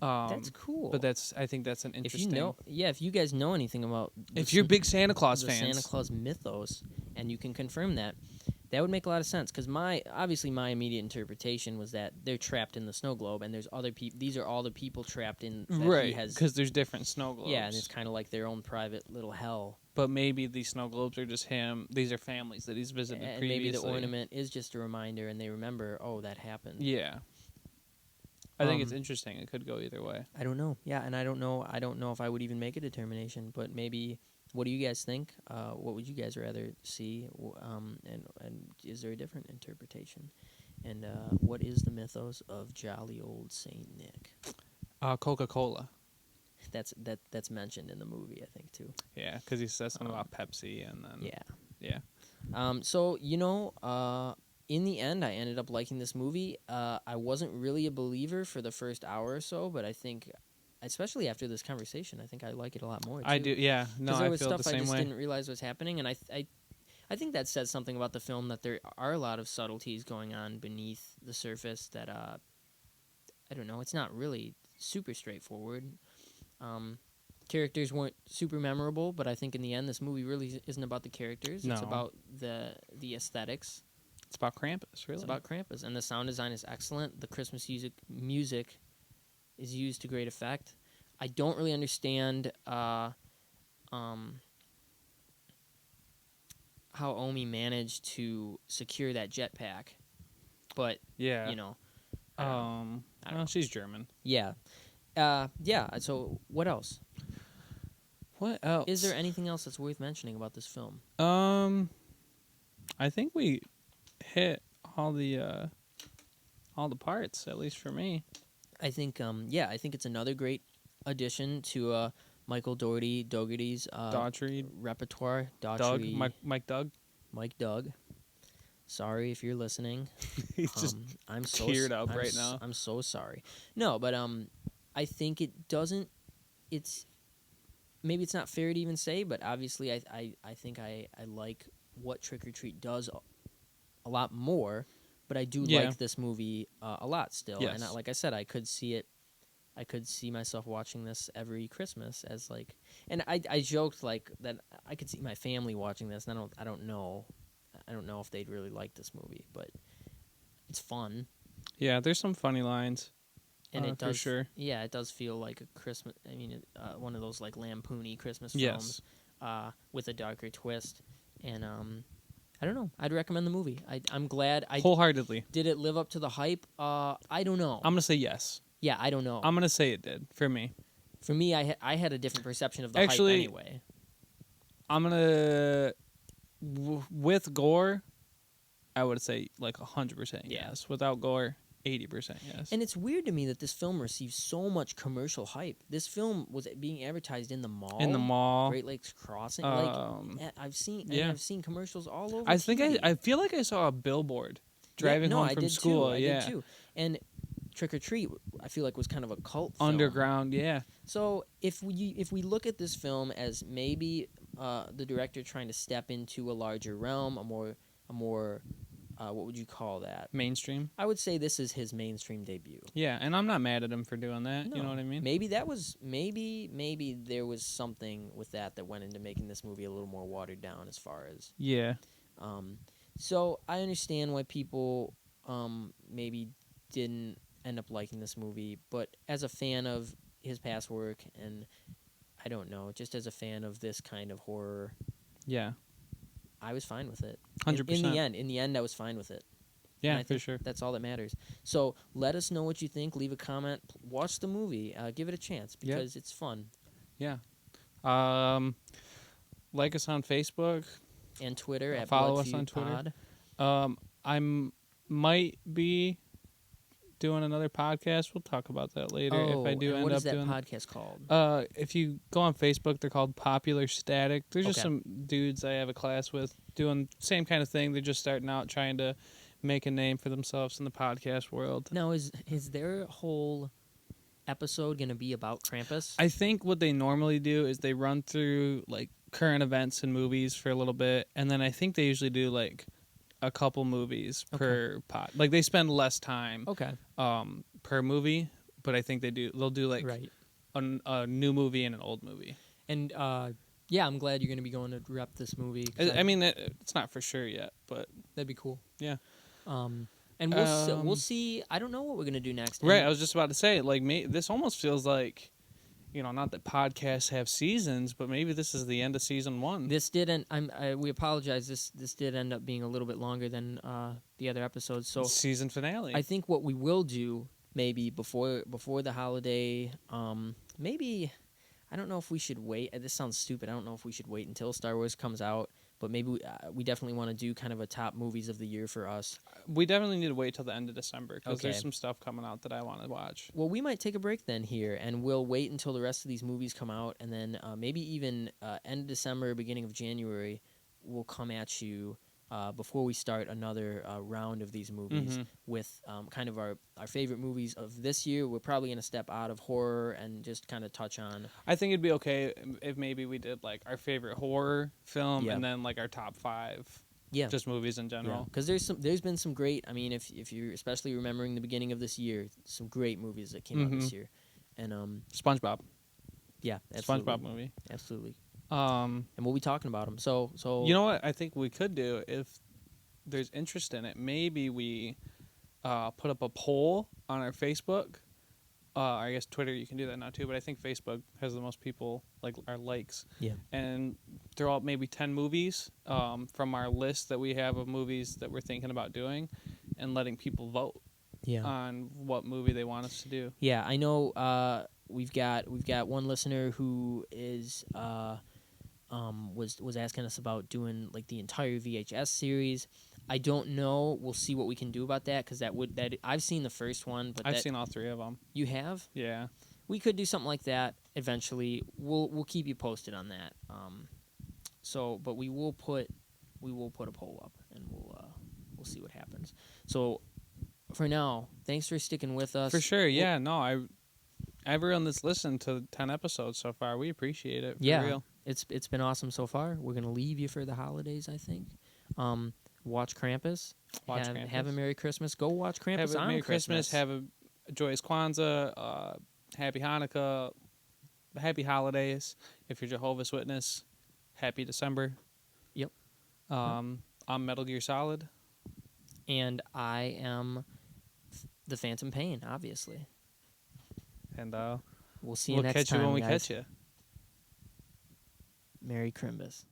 That's cool. But I think that's an interesting. If you guys know anything about, if you're big Santa Claus the fans, Santa Claus mythos, and you can confirm that, that would make a lot of sense. Because my immediate interpretation was that they're trapped in the snow globe, and there's other people. These are all the people trapped in. That right? Because there's different snow globes. Yeah, and it's kind of like their own private little hell. But maybe these snow globes are just him. These are families that he's visited and previously. Maybe the ornament is just a reminder, and they remember, oh, that happened. Yeah. I think it's interesting. It could go either way. I don't know. Yeah, and I don't know if I would even make a determination. But maybe, what do you guys think? What would you guys rather see? And is there a different interpretation? And what is the mythos of jolly old Saint Nick? Coca-Cola. That's mentioned in the movie, I think, too. Yeah, because he says something about Pepsi, and then yeah. So in the end, I ended up liking this movie. I wasn't really a believer for the first hour or so, but I think, especially after this conversation, I think I like it a lot more. Too. I do, yeah. No, I there was feel stuff the same I just way. didn't realize was happening, and I think that says something about the film, that there are a lot of subtleties going on beneath the surface that I don't know. It's not really super straightforward. Characters weren't super memorable, but I think in the end, this movie really isn't about the characters. No. It's about the aesthetics. It's about Krampus, really. It's about Krampus, and the sound design is excellent. The Christmas music is used to great effect. I don't really understand how Omi managed to secure that jetpack, but yeah, you know, I don't know. She's German. Yeah. So what else? What else? Is there anything else that's worth mentioning about this film? I think we hit all the parts, at least for me. I think I think it's another great addition to Michael Dougherty's repertoire. Daughtry, Mike Doug. Sorry if you're listening. He's just I'm teared up right now. I'm so sorry. No, but I think it doesn't. Maybe it's not fair to even say, but obviously I think I like what Trick or Treat does a lot more, but I do like this movie a lot still. Yes. And like I said, I could see it. I could see myself watching this every Christmas as like, and I joked like that I could see my family watching this, and I don't know if they'd really like this movie, but it's fun. Yeah, there's some funny lines. And it does, for sure. Yeah, it does feel like a Christmas. I mean, one of those like lampoony Christmas films, with a darker twist. And I don't know. I'd recommend the movie. I'm glad. Wholeheartedly. Did it live up to the hype? I don't know. I'm gonna say yes. Yeah, I don't know. I'm gonna say it did for me. For me, I had a different perception of the hype anyway. I'm gonna with gore, I would say like 100% yes. Without gore, 80% yes. And it's weird to me that this film received so much commercial hype. This film was being advertised in the mall. In the mall, Great Lakes Crossing. I've seen commercials all over. I feel like I saw a billboard driving home from school. I did too. And Trick or Treat, I feel like was kind of a cult film. Underground. Yeah. So if we look at this film as maybe the director trying to step into a larger realm, a more what would you call that? Mainstream. I would say this is his mainstream debut. Yeah, and I'm not mad at him for doing that. No. You know what I mean? Maybe that was maybe there was something with that went into making this movie a little more watered down as far as. Yeah. So I understand why people maybe didn't end up liking this movie, but as a fan of his past work, and I don't know, just as a fan of this kind of horror, yeah, I was fine with it. 100%. In the end, I was fine with it. Yeah, for sure. That's all that matters. So let us know what you think. Leave a comment. Watch the movie. Give it a chance because it's fun. Yeah. Like us on Facebook. and Twitter at Follow Blood us on Feud Twitter. Pod. Might be doing another podcast. We'll talk about that later if I do and end what up is that doing. podcast called? If you go on Facebook, they're called Popular Static. There's just Okay. some dudes I have a class with doing same kind of thing. They're just starting out trying to make a name for themselves in the podcast world. Now, is their whole episode going to be about Krampus? I think what they normally do is they run through like current events and movies for a little bit, and then I think they usually do like a couple movies per pod. Like they spend less time Okay. per movie, but I think they'll do like Right. a new movie and an old movie. And yeah, I'm glad you're going to be going to rep this movie. I mean, it's not for sure yet, but that'd be cool. yeah. And we'll see. I don't know what we're going to do next. Right, And I was just about to say, like, this almost feels like, not that podcasts have seasons, but maybe this is the end of season 1. This didn't. We apologize. This did end up being a little bit longer than the other episodes. So season finale. I think what we will do maybe before the holiday, maybe I don't know if we should wait. This sounds stupid. I don't know if we should wait until Star Wars comes out, but maybe we definitely want to do kind of a top movies of the year for us. We definitely need to wait till the end of December because Okay. there's some stuff coming out that I want to watch. Well, we might take a break then here, and we'll wait until the rest of these movies come out, and then maybe even end of December, beginning of January, we'll come at you before we start another round of these movies with kind of our favorite movies of this year. We're probably going to step out of horror and just kind of touch on. I think it'd be okay if maybe we did like our favorite horror film and then like our top 5. Yeah, just movies in general. Because there's been some great. I mean, if you're especially remembering the beginning of this year, some great movies that came out this year, and SpongeBob. Yeah, absolutely. SpongeBob movie. Absolutely. And we'll be talking about them. So you know what I think we could do if there's interest in it. Maybe we put up a poll on our Facebook. I guess Twitter you can do that now too, but I think Facebook has the most people like our likes. Yeah. And throw out maybe 10 movies from our list that we have of movies that we're thinking about doing, and letting people vote. Yeah. On what movie they want us to do. Yeah, I know. We've got one listener who is was asking us about doing like the entire VHS series. I don't know. We'll see what we can do about that because that I've seen the first one, but I've seen all 3 of them. You have? Yeah. We could do something like that eventually. We'll keep you posted on that. But we will put a poll up and we'll see what happens. So for now, thanks for sticking with us. For sure. Yeah. No, everyone that's listened to 10 episodes so far, we appreciate it. For real. It's been awesome so far. We're gonna leave you for the holidays, I think. Watch Krampus. Have a Merry Christmas. Go watch Krampus have a on Merry Christmas. Have a joyous Kwanzaa. Happy Hanukkah. Happy holidays. If you're Jehovah's Witness, happy December. Yep. I'm Metal Gear Solid. And I am the Phantom Pain, obviously. And we'll see you next time. We'll catch you when we guys. catch you. Merry Christmas.